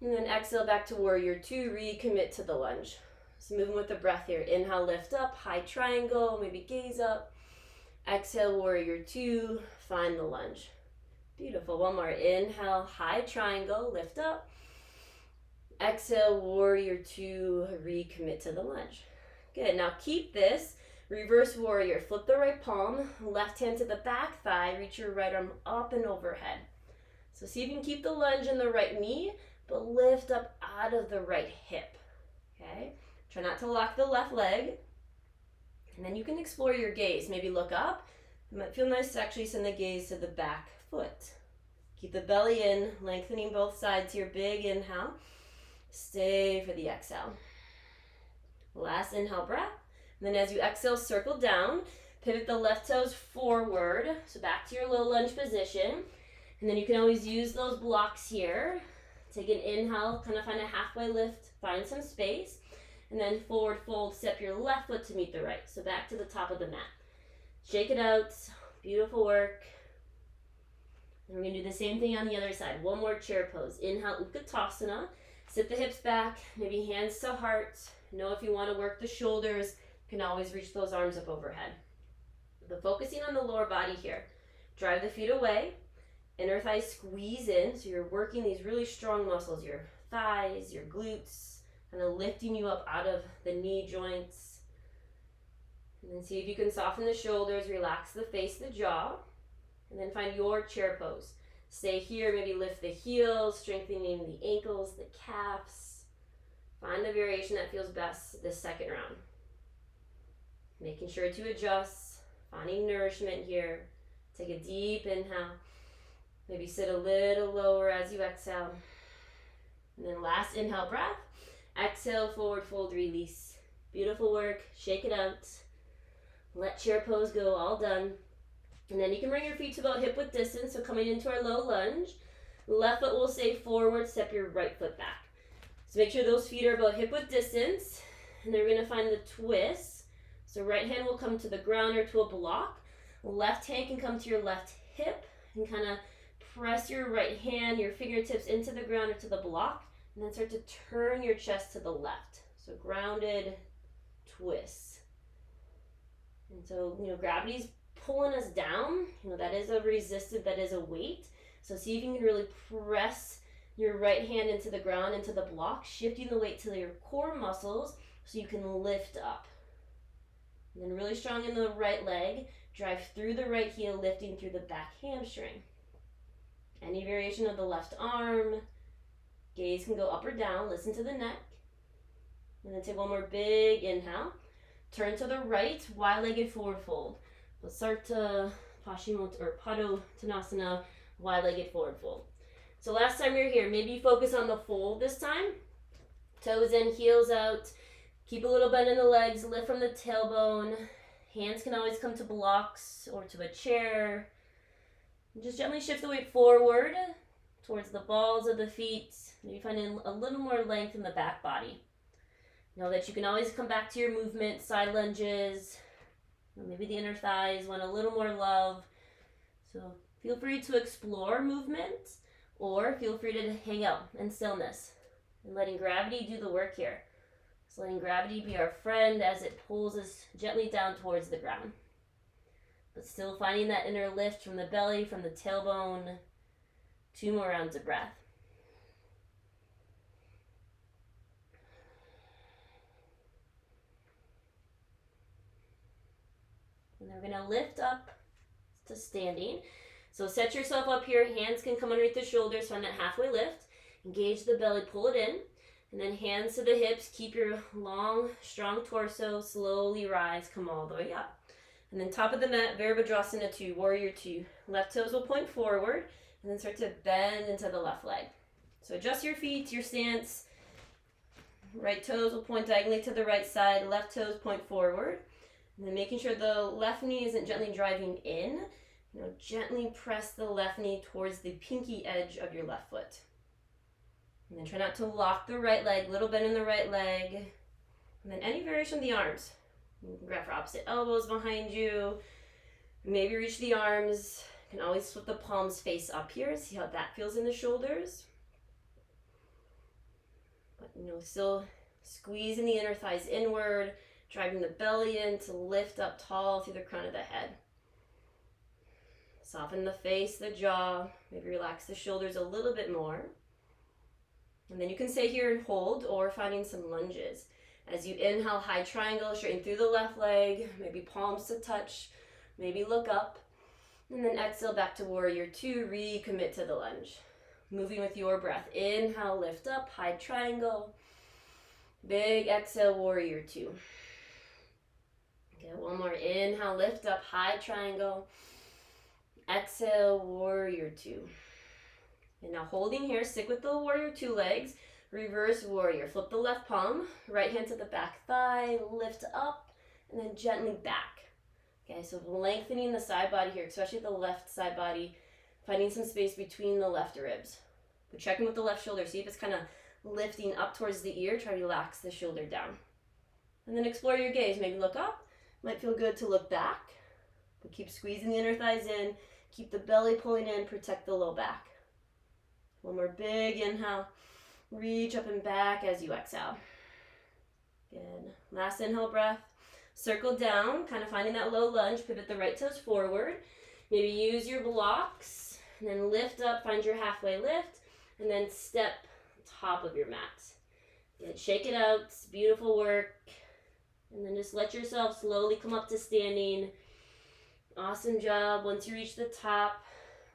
And then exhale back to warrior two, recommit to the lunge. So moving with the breath here. Inhale, lift up, high triangle, maybe gaze up. Exhale, warrior two, find the lunge. Beautiful, one more. Inhale, high triangle, lift up. Exhale, warrior two, recommit to the lunge. Good, now keep this. Reverse warrior, flip the right palm, left hand to the back thigh, reach your right arm up and overhead. So see if you can keep the lunge in the right knee, but lift up out of the right hip, okay? Try not to lock the left leg, and then you can explore your gaze. Maybe look up. It might feel nice to actually send the gaze to the back foot. Keep the belly in, lengthening both sides here, big inhale. Stay for the exhale. Last inhale breath. And then as you exhale, circle down, pivot the left toes forward, so back to your low lunge position. And then you can always use those blocks here. Take an inhale, kind of find a halfway lift, find some space. And then forward fold, step your left foot to meet the right. So back to the top of the mat. Shake it out, beautiful work. And we're gonna do the same thing on the other side. One more chair pose. Inhale, Utkatasana. Sit the hips back, maybe hands to heart. Know if you wanna work the shoulders, you can always reach those arms up overhead. But focusing on the lower body here. Drive the feet away. Inner thighs squeeze in, so you're working these really strong muscles, your thighs, your glutes, kind of lifting you up out of the knee joints. And then see if you can soften the shoulders, relax the face, the jaw, and then find your chair pose. Stay here, maybe lift the heels, strengthening the ankles, the calves. Find the variation that feels best this second round. Making sure to adjust, finding nourishment here. Take a deep inhale. Maybe sit a little lower as you exhale. And then last inhale breath. Exhale, forward fold, release. Beautiful work. Shake it out. Let chair pose go, all done. And then you can bring your feet to about hip width distance, so coming into our low lunge. Left foot will stay forward, step your right foot back. So make sure those feet are about hip width distance, and then we're going to find the twist. So right hand will come to the ground or to a block. Left hand can come to your left hip, and kind of press your right hand, your fingertips into the ground or to the block, and then start to turn your chest to the left. So grounded twist. And so, gravity's pulling us down. That is a resistance, that is a weight. So see if you can really press your right hand into the ground, into the block, shifting the weight to your core muscles so you can lift up. And then really strong in the right leg, drive through the right heel, lifting through the back hamstring. Any variation of the left arm, gaze can go up or down, listen to the neck. And then take one more big inhale. Turn to the right, wide-legged forward fold. We'll start to Padottanasana, wide-legged forward fold. So last time you're here, maybe focus on the fold this time. Toes in, heels out. Keep a little bend in the legs, lift from the tailbone. Hands can always come to blocks or to a chair. And just gently shift the weight forward towards the balls of the feet. Maybe finding a little more length in the back body. Know that you can always come back to your movement, side lunges. Maybe the inner thighs want a little more love. So feel free to explore movement, or feel free to hang out in stillness and letting gravity do the work here. So letting gravity be our friend as it pulls us gently down towards the ground. But still finding that inner lift from the belly, from the tailbone. 2 more rounds of breath. And then we're going to lift up to standing. So set yourself up here. Hands can come underneath the shoulders. Find that halfway lift. Engage the belly. Pull it in. And then hands to the hips. Keep your long, strong torso. Slowly rise. Come all the way up. And then top of the mat, Virabhadrasana 2, Warrior 2. Left toes will point forward. And then start to bend into the left leg. So adjust your feet, your stance. Right toes will point diagonally to the right side. Left toes point forward. And then making sure the left knee isn't gently driving in. Gently press the left knee towards the pinky edge of your left foot. And then try not to lock the right leg, little bend in the right leg. And then any variation of the arms. You can grab for opposite elbows behind you. Maybe reach the arms. You can always flip the palms face up here. See how that feels in the shoulders. But still squeezing the inner thighs inward. Driving the belly in to lift up tall through the crown of the head. Soften the face, the jaw. Maybe relax the shoulders a little bit more. And then you can stay here and hold, or finding some lunges. As you inhale, high triangle, straighten through the left leg. Maybe palms to touch. Maybe look up. And then exhale back to Warrior 2. Recommit to the lunge. Moving with your breath. Inhale, lift up, high triangle. Big exhale, Warrior 2. Okay, one more. Inhale, lift up, high triangle. Exhale, Warrior 2. And now holding here, stick with the Warrior 2 legs. Reverse Warrior. Flip the left palm, right hand to the back thigh, lift up, and then gently back. Okay, so lengthening the side body here, especially the left side body, finding some space between the left ribs. But checking with the left shoulder, see if it's kind of lifting up towards the ear. Try to relax the shoulder down. And then explore your gaze. Maybe look up. Might feel good to look back. But keep squeezing the inner thighs in. Keep the belly pulling in. Protect the low back. One more big inhale. Reach up and back as you exhale. Good. Last inhale breath. Circle down, kind of finding that low lunge. Pivot the right toes forward. Maybe use your blocks. And then lift up, find your halfway lift. And then step top of your mat. Good. Shake it out. It's beautiful work. And then just let yourself slowly come up to standing. Awesome job. Once you reach the top,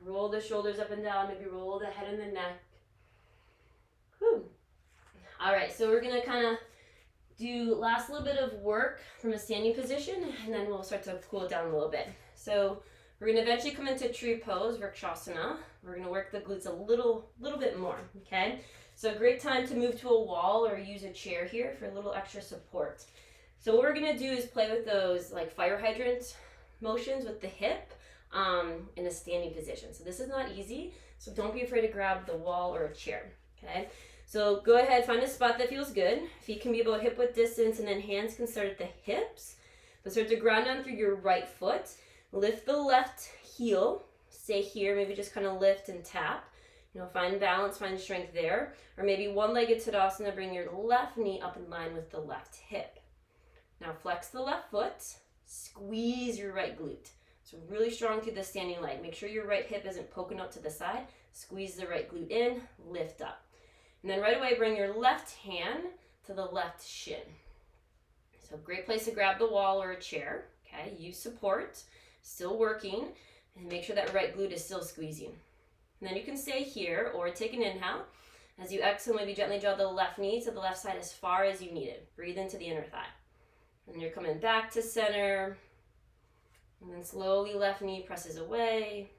roll the shoulders up and down. Maybe roll the head and the neck. Whew. All right, so we're going to kind of do last little bit of work from a standing position, and then we'll start to cool it down a little bit. So We're going to eventually come into tree pose, Vrikshasana. We're going to work the glutes a little bit more, okay? So a great time to move to a wall or use a chair here for a little extra support. So what we're going to do is play with those like fire hydrant motions with the hip in a standing position. So this is not easy, so don't be afraid to grab the wall or a chair, okay? So go ahead, find a spot that feels good. Feet can be about hip width distance, and then hands can start at the hips. But start to ground down through your right foot. Lift the left heel, stay here, maybe just kind of lift and tap. Find balance, find strength there. Or maybe one-legged Tadasana, bring your left knee up in line with the left hip. Now flex the left foot, squeeze your right glute. So really strong through the standing leg. Make sure your right hip isn't poking out to the side. Squeeze the right glute in, lift up. And then right away, bring your left hand to the left shin. So great place to grab the wall or a chair, okay? Use support. Still working, and make sure that right glute is still squeezing. And then you can stay here or take an inhale. As you exhale, maybe gently draw the left knee to the left side as far as you need it. Breathe into the inner thigh. And you're coming back to center. And then slowly left knee presses away.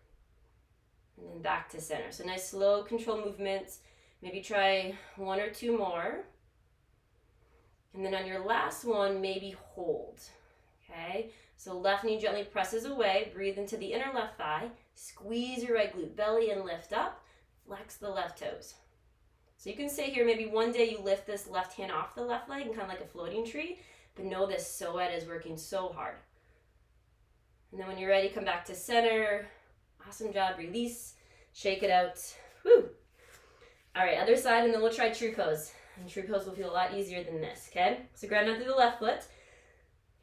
And then back to center. So nice slow control movements. Maybe try one or two more. And then on your last one, maybe hold. Okay? So left knee gently presses away, breathe into the inner left thigh, squeeze your right glute, belly and lift up, flex the left toes. So you can stay here, maybe one day you lift this left hand off the left leg and kind of like a floating tree, but know this psoas is working so hard. And then when you're ready, come back to center. Awesome job, release, shake it out. Woo! All right, other side, and then we'll try tree pose. And tree pose will feel a lot easier than this, okay? So ground down through the left foot.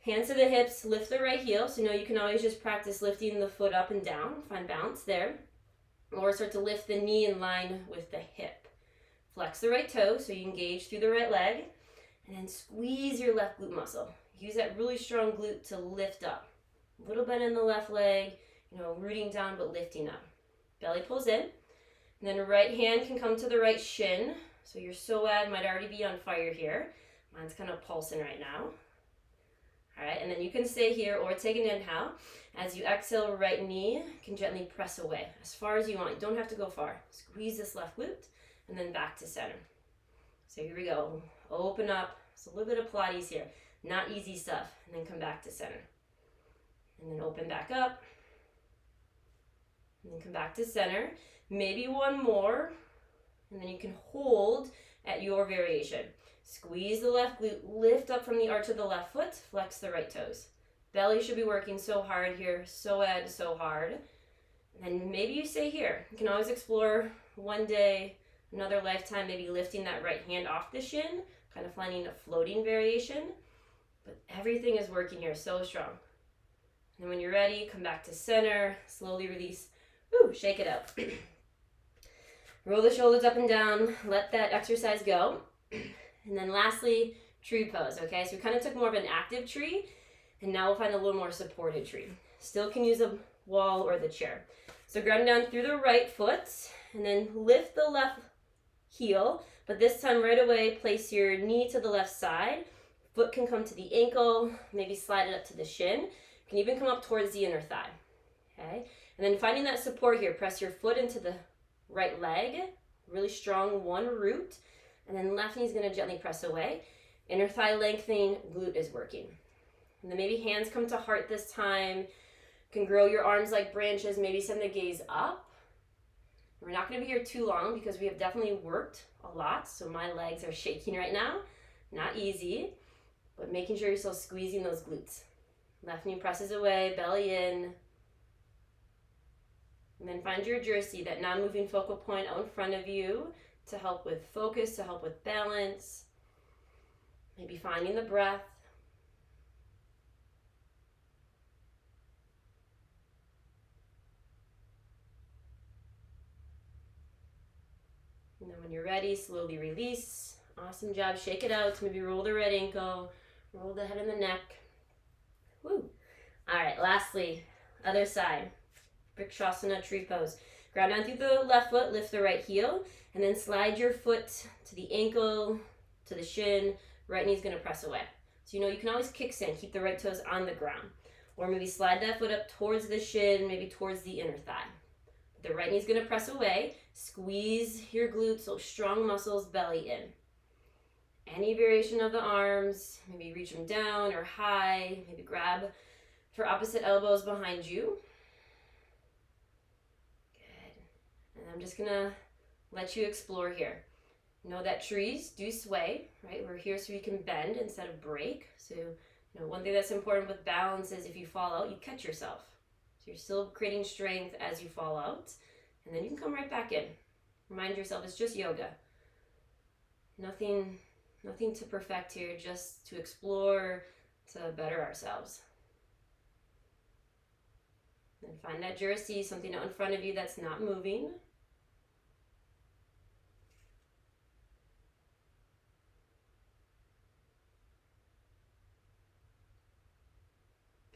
Hands to the hips, lift the right heel. So you can always just practice lifting the foot up and down. Find balance there. Or start to lift the knee in line with the hip. Flex the right toe so you engage through the right leg. And then squeeze your left glute muscle. Use that really strong glute to lift up. A little bend in the left leg, rooting down but lifting up. Belly pulls in. And then right hand can come to the right shin. So your psoas might already be on fire here. Mine's kind of pulsing right now. All right, and then you can stay here or take an inhale. As you exhale, right knee can gently press away as far as you want. You don't have to go far. Squeeze this left glute and then back to center. So here we go. Open up. It's a little bit of Pilates here. Not easy stuff. And then come back to center. And then open back up. And then come back to center. Maybe one more. And then you can hold at your variation. Squeeze the left glute, lift up from the arch of the left foot, flex the right toes. Belly should be working so hard here, psoas so hard. And then maybe you stay here. You can always explore one day, another lifetime, maybe lifting that right hand off the shin, kind of finding a floating variation. But everything is working here so strong. And then when you're ready, come back to center, slowly release. Woo, shake it out. Roll the shoulders up and down, let that exercise go. And then lastly, tree pose, okay? So we kind of took more of an active tree, and now we'll find a little more supported tree. Still can use a wall or the chair. So ground down through the right foot, and then lift the left heel, but this time right away, place your knee to the left side. Foot can come to the ankle, maybe slide it up to the shin. Can even come up towards the inner thigh, okay? And then finding that support here, press your foot into the right leg, really strong one root, and then left knee is going to gently press away. Inner thigh lengthening, glute is working. And then maybe hands come to heart this time. You can grow your arms like branches, maybe send the gaze up. We're not going to be here too long because we have definitely worked a lot, so my legs are shaking right now. Not easy, but making sure you're still squeezing those glutes. Left knee presses away, belly in. And then find your jersey, that non-moving focal point out in front of you to help with focus, to help with balance. Maybe finding the breath. And then when you're ready, slowly release. Awesome job. Shake it out. Maybe roll the right ankle. Roll the head and the neck. Woo. All right, lastly, other side. Vrikshasana tree pose. Ground down through the left foot, lift the right heel, and then slide your foot to the ankle, to the shin. Right knee is going to press away. So you can always kickstand, keep the right toes on the ground. Or maybe slide that foot up towards the shin, maybe towards the inner thigh. The right knee's gonna press away. Squeeze your glutes, so strong muscles, belly in. Any variation of the arms, maybe reach them down or high, maybe grab for opposite elbows behind you. Good. And I'm just gonna let you explore here. Know that trees do sway, right? We're here so you can bend instead of break. So, one thing that's important with balance is if you fall out, you catch yourself. So you're still creating strength as you fall out, and then you can come right back in. Remind yourself it's just yoga. Nothing to perfect here, just to explore, to better ourselves. Then find that jersey, something out in front of you that's not moving.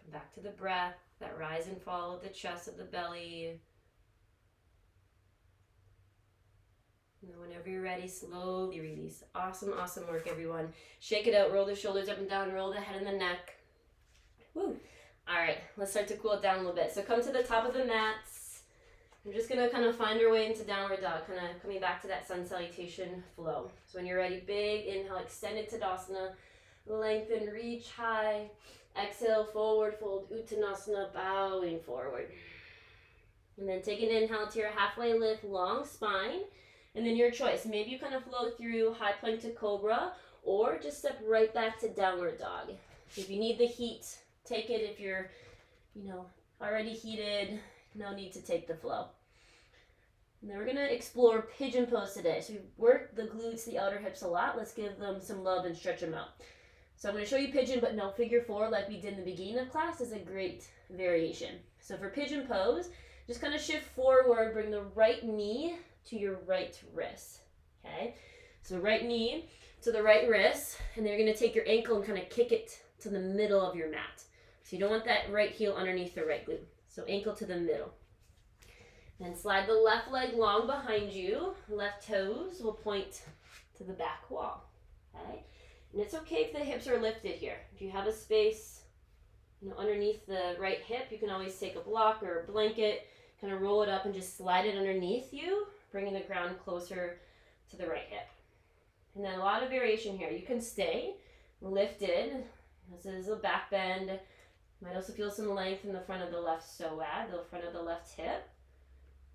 Come back to the breath, that rise and fall of the chest, of the belly. And then whenever you're ready, slowly release. Awesome, awesome work, everyone. Shake it out, roll the shoulders up and down, roll the head and the neck. Woo. All right, let's start to cool it down a little bit. So come to the top of the mats. We're just gonna kind of find our way into downward dog, kind of coming back to that sun salutation flow. So when you're ready, big inhale, extended Tadasana, lengthen, reach high. Exhale, forward fold, Uttanasana, bowing forward. And then take an inhale to your halfway lift, long spine. And then your choice. Maybe you kind of float through high plank to cobra, or just step right back to downward dog. If you need the heat, take it. If you're, already heated, no need to take the flow. And then we're gonna explore pigeon pose today. So we work the glutes, the outer hips a lot. Let's give them some love and stretch them out. So I'm gonna show you pigeon, but no, figure four like we did in the beginning of class is a great variation. So for pigeon pose, just kind of shift forward, bring the right knee to your right wrist, okay? So right knee to the right wrist, and then you're gonna take your ankle and kind of kick it to the middle of your mat. So you don't want that right heel underneath the right glute. So ankle to the middle. Then slide the left leg long behind you. Left toes will point to the back wall, okay? And it's okay if the hips are lifted here. If you have a space, underneath the right hip, you can always take a block or a blanket, kind of roll it up and just slide it underneath you, bringing the ground closer to the right hip. And then a lot of variation here. You can stay lifted. This is a back bend. You might also feel some length in the front of the left psoas, the front of the left hip.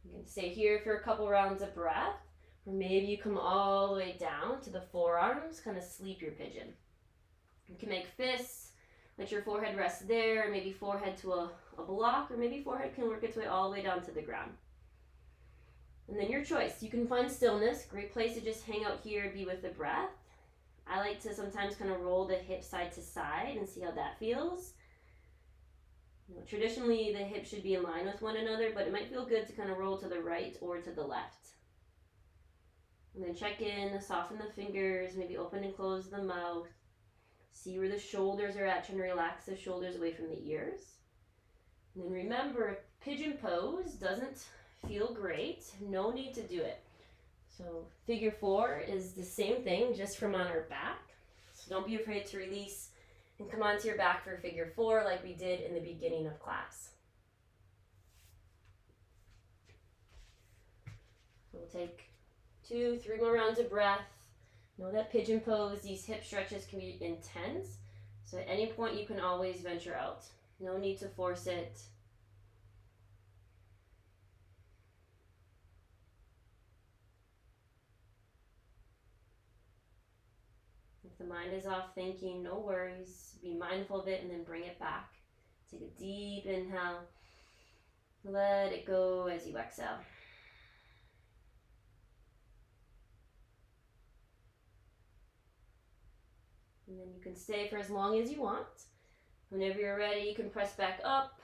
You can stay here for a couple rounds of breath, or maybe you come all the way down to the forearms, kind of sleep your pigeon. You can make fists, let your forehead rest there, maybe forehead to a block, or maybe forehead can work its way all the way down to the ground. And then your choice. You can find stillness. Great place to just hang out here, be with the breath. I like to sometimes kind of roll the hips side to side and see how that feels. Traditionally, the hips should be in line with one another, but it might feel good to kind of roll to the right or to the left. And then check in, soften the fingers, maybe open and close the mouth. See where the shoulders are at, trying to relax the shoulders away from the ears. And then remember, if pigeon pose doesn't feel great, no need to do it. So figure four is the same thing, just from on our back. So don't be afraid to release and come onto your back for figure four like we did in the beginning of class. So we'll take 2-3 more rounds of breath. Know that pigeon pose, these hip stretches can be intense. So at any point you can always venture out. No need to force it. If the mind is off thinking, no worries. Be mindful of it and then bring it back. Take a deep inhale. Let it go as you exhale. And then you can stay for as long as you want. Whenever you're ready, you can press back up.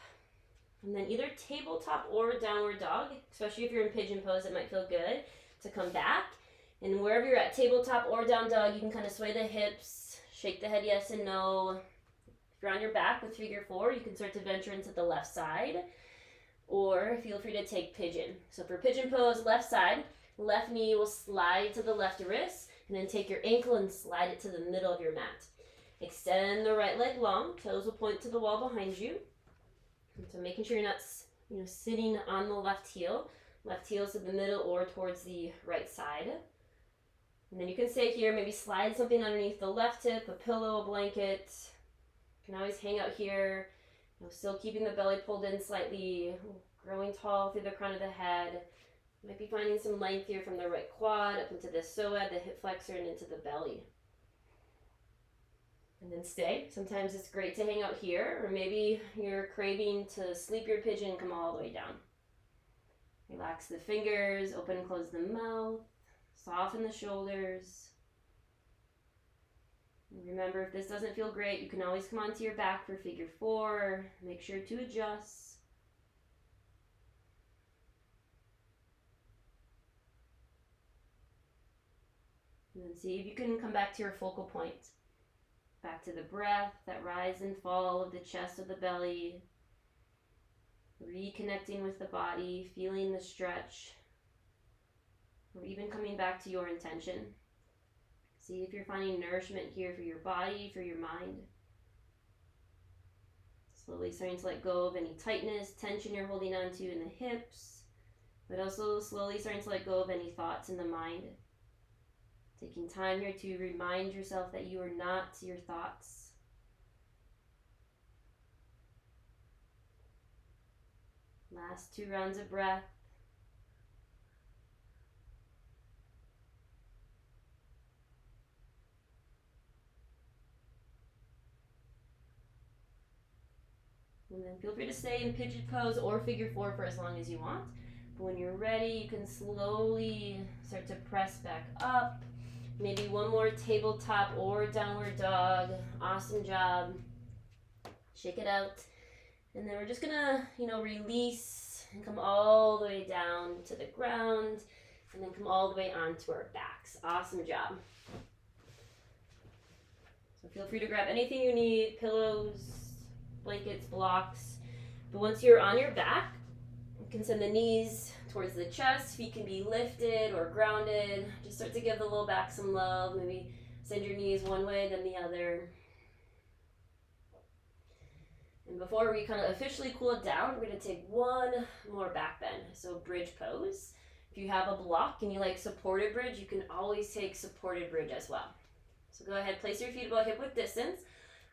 And then either tabletop or downward dog, especially if you're in pigeon pose, it might feel good to come back. And wherever you're at, tabletop or down dog, you can kind of sway the hips, shake the head yes and no. If you're on your back with figure four, you can start to venture into the left side. Or feel free to take pigeon. So for pigeon pose, left side, left knee will slide to the left wrist, and then take your ankle and slide it to the middle of your mat. Extend the right leg long, toes will point to the wall behind you. And so making sure you're not, sitting on the left heel. Left heel to the middle or towards the right side. And then you can stay here, maybe slide something underneath the left hip, a pillow, a blanket. You can always hang out here, still keeping the belly pulled in slightly, growing tall through the crown of the head. You might be finding some length here from the right quad up into the psoas, the hip flexor, and into the belly. And then stay. Sometimes it's great to hang out here, or maybe you're craving to sleep your pigeon, come all the way down. Relax the fingers, open and close the mouth, soften the shoulders. And remember, if this doesn't feel great, you can always come onto your back for figure 4. Make sure to adjust. And then see if you can come back to your focal point. Back to the breath, that rise and fall of the chest, of the belly. Reconnecting with the body, feeling the stretch. Or even coming back to your intention. See if you're finding nourishment here for your body, for your mind. Slowly starting to let go of any tightness, tension you're holding on to in the hips. But also slowly starting to let go of any thoughts in the mind. Taking time here to remind yourself that you are not your thoughts. Last 2 rounds of breath. And then feel free to stay in pigeon pose or figure 4 for as long as you want. But when you're ready, you can slowly start to press back up. Maybe one more tabletop or downward dog. Awesome job. Shake it out. And then we're just gonna, release and come all the way down to the ground. And then come all the way onto our backs. Awesome job. So feel free to grab anything you need, pillows, blankets, blocks. But once you're on your back, you can send the knees towards the chest, feet can be lifted or grounded. Just start to give the low back some love. Maybe send your knees one way, then the other. And before we kind of officially cool it down, we're going to take one more back bend. So bridge pose. If you have a block and you like supported bridge, you can always take supported bridge as well. So go ahead, place your feet about hip width distance.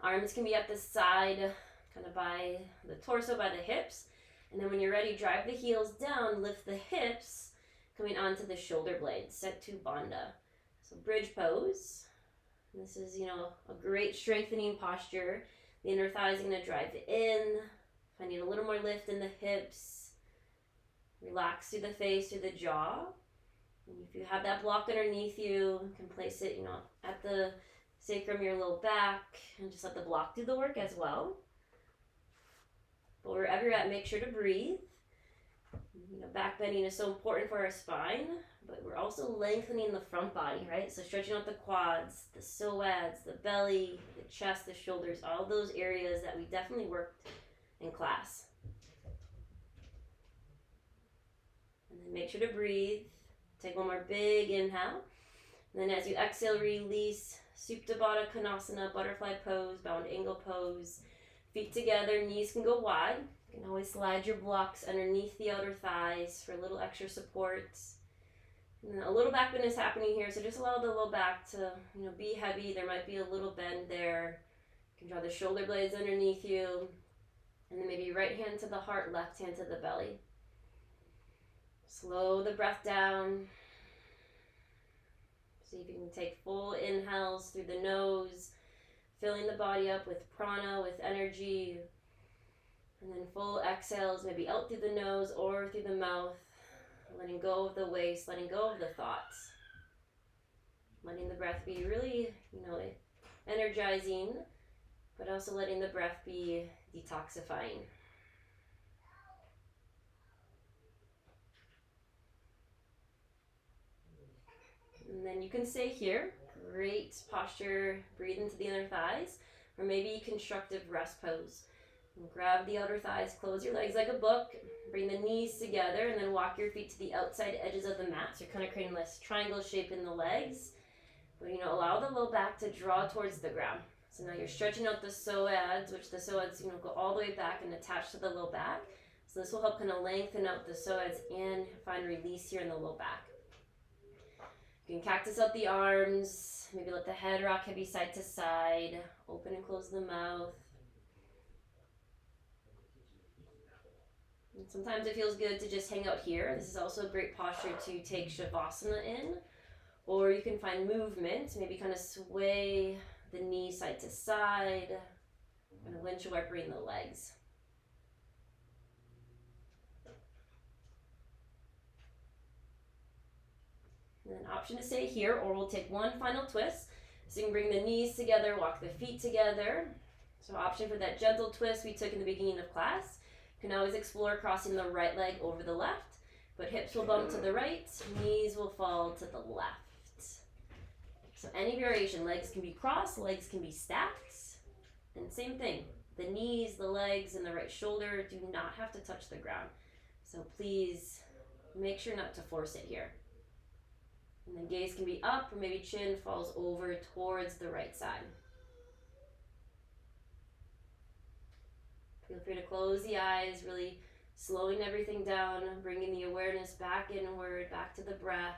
Arms can be at the side, kind of by the torso, by the hips. And then when you're ready, drive the heels down, lift the hips, coming onto the shoulder blades, set to bandha. So bridge pose. This is, a great strengthening posture. The inner thighs are going to drive in, finding a little more lift in the hips. Relax through the face, through the jaw. And if you have that block underneath you, you can place it, at the sacrum, your low back, and just let the block do the work as well. But wherever you're at, make sure to breathe. Back bending is so important for our spine, but we're also lengthening the front body, right? So stretching out the quads, the psoas, the belly, the chest, the shoulders, all those areas that we definitely worked in class. And then make sure to breathe. Take one more big inhale. And then as you exhale, release. Supta Baddha Konasana, butterfly pose, bound angle pose. Feet together, knees can go wide. You can always slide your blocks underneath the outer thighs for a little extra support. And then a little back bend is happening here, so just allow the low back to, be heavy. There might be a little bend there. You can draw the shoulder blades underneath you. And then maybe right hand to the heart, left hand to the belly. Slow the breath down. See if you can take full inhales through the nose, filling the body up with prana, with energy. And then full exhales, maybe out through the nose or through the mouth. Letting go of the waist, letting go of the thoughts. Letting the breath be really, energizing, but also letting the breath be detoxifying. And then you can stay here. Great posture. Breathe into the inner thighs. Or maybe constructive rest pose. And grab the outer thighs. Close your legs like a book. Bring the knees together. And then walk your feet to the outside edges of the mat. So you're kind of creating this triangle shape in the legs. But, allow the low back to draw towards the ground. So now you're stretching out the psoas, which the psoas, go all the way back and attach to the low back. So this will help kind of lengthen out the psoas and find release here in the low back. You can cactus out the arms, maybe let the head rock heavy side to side, open and close the mouth. And sometimes it feels good to just hang out here. This is also a great posture to take shavasana in, or you can find movement, maybe kind of sway the knee side to side, kind of windshield wipering the legs. And then option to stay here, or we'll take one final twist. So you can bring the knees together, walk the feet together. So option for that gentle twist we took in the beginning of class. You can always explore crossing the right leg over the left, but hips will bump to the right, knees will fall to the left. So any variation, legs can be crossed, legs can be stacked, and same thing. The knees, the legs, and the right shoulder do not have to touch the ground. So please make sure not to force it here. And then gaze can be up, or maybe chin falls over towards the right side. Feel free to close the eyes, really slowing everything down, bringing the awareness back inward, back to the breath.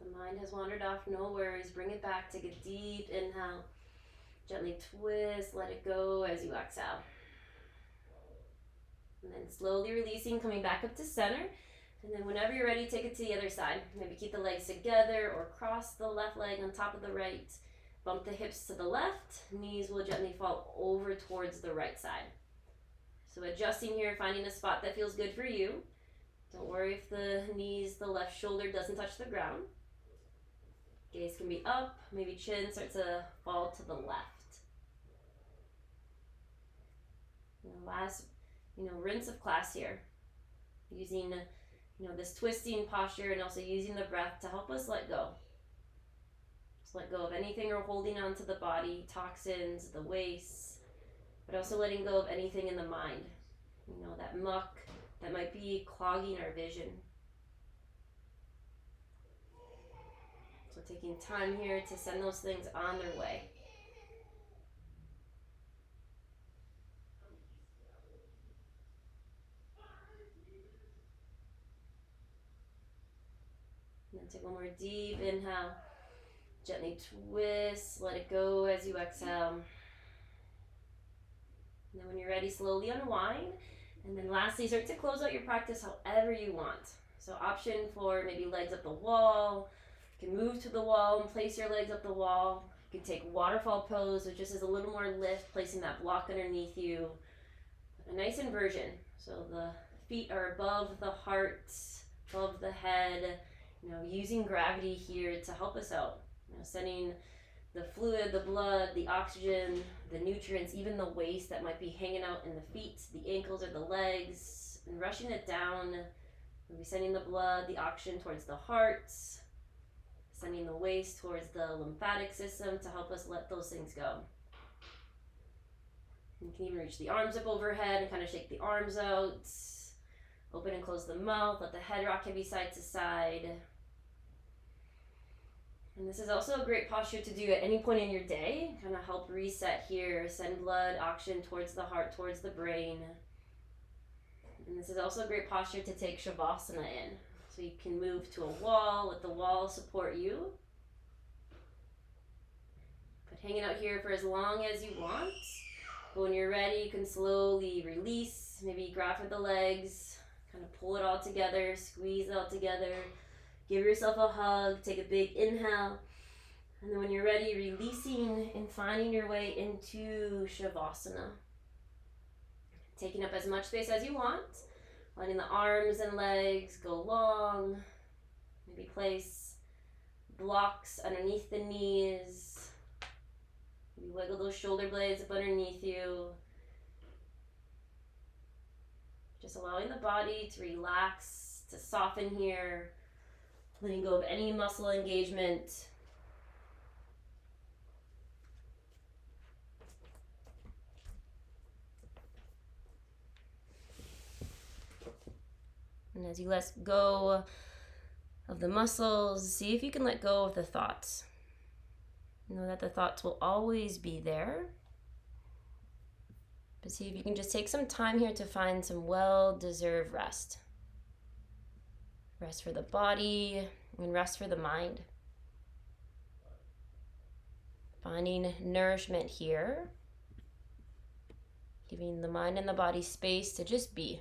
If the mind has wandered off, no worries. Bring it back. Take a deep inhale. Gently twist, let it go as you exhale. And then slowly releasing, coming back up to center. And then whenever you're ready, take it to the other side. Maybe keep the legs together or cross the left leg on top of the right. Bump the hips to the left. Knees will gently fall over towards the right side. So adjusting here, finding a spot that feels good for you. Don't worry if the knees, the left shoulder doesn't touch the ground. Gaze can be up, maybe chin starts to fall to the left. And the last rinse of class here, using, this twisting posture and also using the breath to help us let go. Just let go of anything you're holding onto the body, toxins, the waste, but also letting go of anything in the mind, that muck that might be clogging our vision. So taking time here to send those things on their way. And then take one more deep inhale. Gently twist, let it go as you exhale. And then when you're ready, slowly unwind. And then lastly, start to close out your practice however you want. So option for maybe legs up the wall. You can move to the wall and place your legs up the wall. You can take waterfall pose, which just is a little more lift, placing that block underneath you. A nice inversion. So the feet are above the heart, above the head, using gravity here to help us out. Sending the fluid, the blood, the oxygen, the nutrients, even the waste that might be hanging out in the feet, the ankles, or the legs, and rushing it down. We'll be sending the blood, the oxygen towards the heart, sending the waste towards the lymphatic system to help us let those things go. You can even reach the arms up overhead and kind of shake the arms out. Open and close the mouth, let the head rock heavy side to side. And this is also a great posture to do at any point in your day. Kind of help reset here, send blood, oxygen towards the heart, towards the brain. And this is also a great posture to take shavasana in. So you can move to a wall, let the wall support you. But hanging out here for as long as you want. But when you're ready, you can slowly release. Maybe grab for the legs, kind of pull it all together, squeeze it all together. Give yourself a hug, take a big inhale. And then when you're ready, releasing and finding your way into shavasana. Taking up as much space as you want. Letting the arms and legs go long. Maybe place blocks underneath the knees. Maybe wiggle those shoulder blades up underneath you. Just allowing the body to relax, to soften here. Letting go of any muscle engagement. And as you let go of the muscles, see if you can let go of the thoughts. Know that the thoughts will always be there. But see if you can just take some time here to find some well-deserved rest. Rest for the body and rest for the mind. Finding nourishment here. Giving the mind and the body space to just be.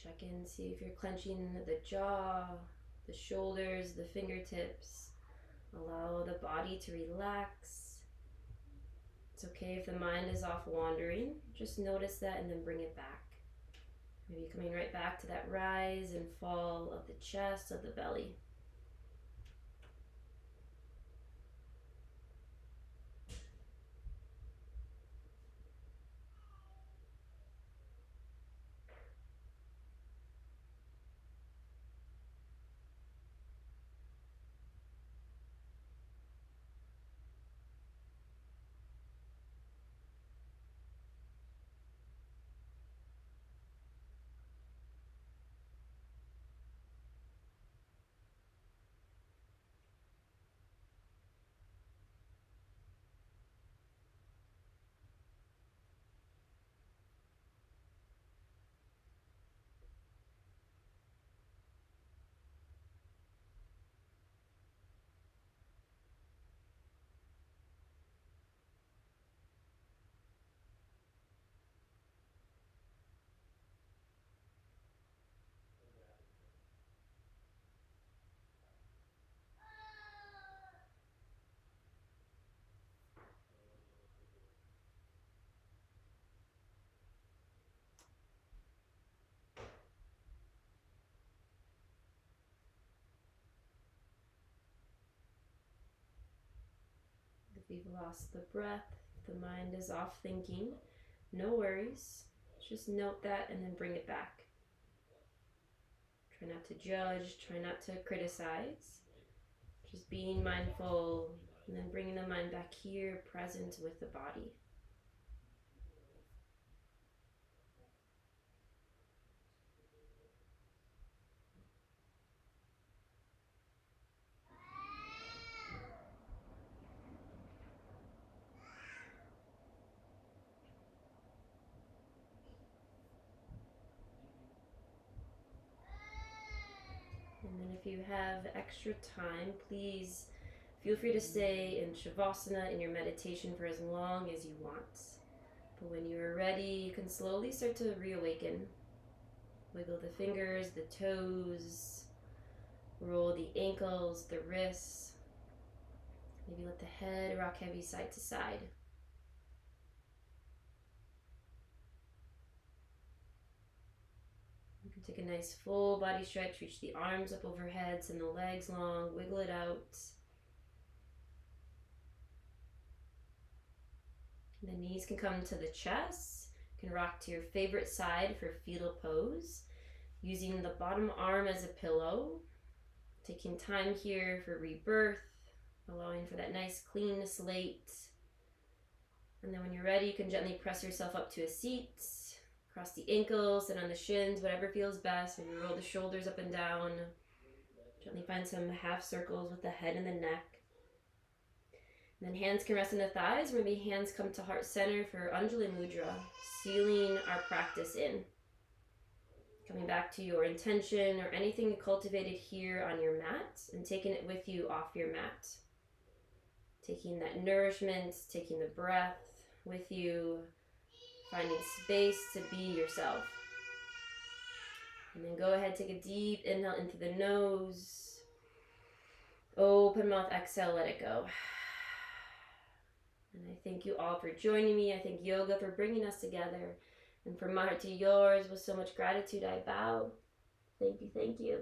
Check in, see if you're clenching the jaw, the shoulders, the fingertips. Allow the body to relax. It's okay if the mind is off wandering. Just notice that and then bring it back. Maybe coming right back to that rise and fall of the chest, of the belly. If we've lost the breath, if the mind is off thinking, no worries. Just note that and then bring it back. Try not to judge, try not to criticize. Just being mindful and then bringing the mind back here, present with the body. And then if you have extra time, please feel free to stay in shavasana in your meditation for as long as you want. But when you're ready, you can slowly start to reawaken. Wiggle the fingers, the toes, roll the ankles, the wrists. Maybe let the head rock heavy side to side. You can take a nice full body stretch, reach the arms up overhead, send the legs long, wiggle it out. The knees can come to the chest. You can rock to your favorite side for fetal pose, using the bottom arm as a pillow. Taking time here for rebirth, allowing for that nice clean slate. And then when you're ready, you can gently press yourself up to a seat. Cross the ankles, sit on the shins, whatever feels best. Maybe roll the shoulders up and down. Gently find some half circles with the head and the neck. And then hands can rest in the thighs. Maybe hands come to heart center for Anjali Mudra, sealing our practice in. Coming back to your intention or anything you cultivated here on your mat and taking it with you off your mat. Taking that nourishment, taking the breath with you, finding space to be yourself. And then go ahead, take a deep inhale into the nose. Open mouth, exhale, let it go. And I thank you all for joining me. I thank yoga for bringing us together. And from my heart to yours, with so much gratitude, I bow. Thank you, thank you.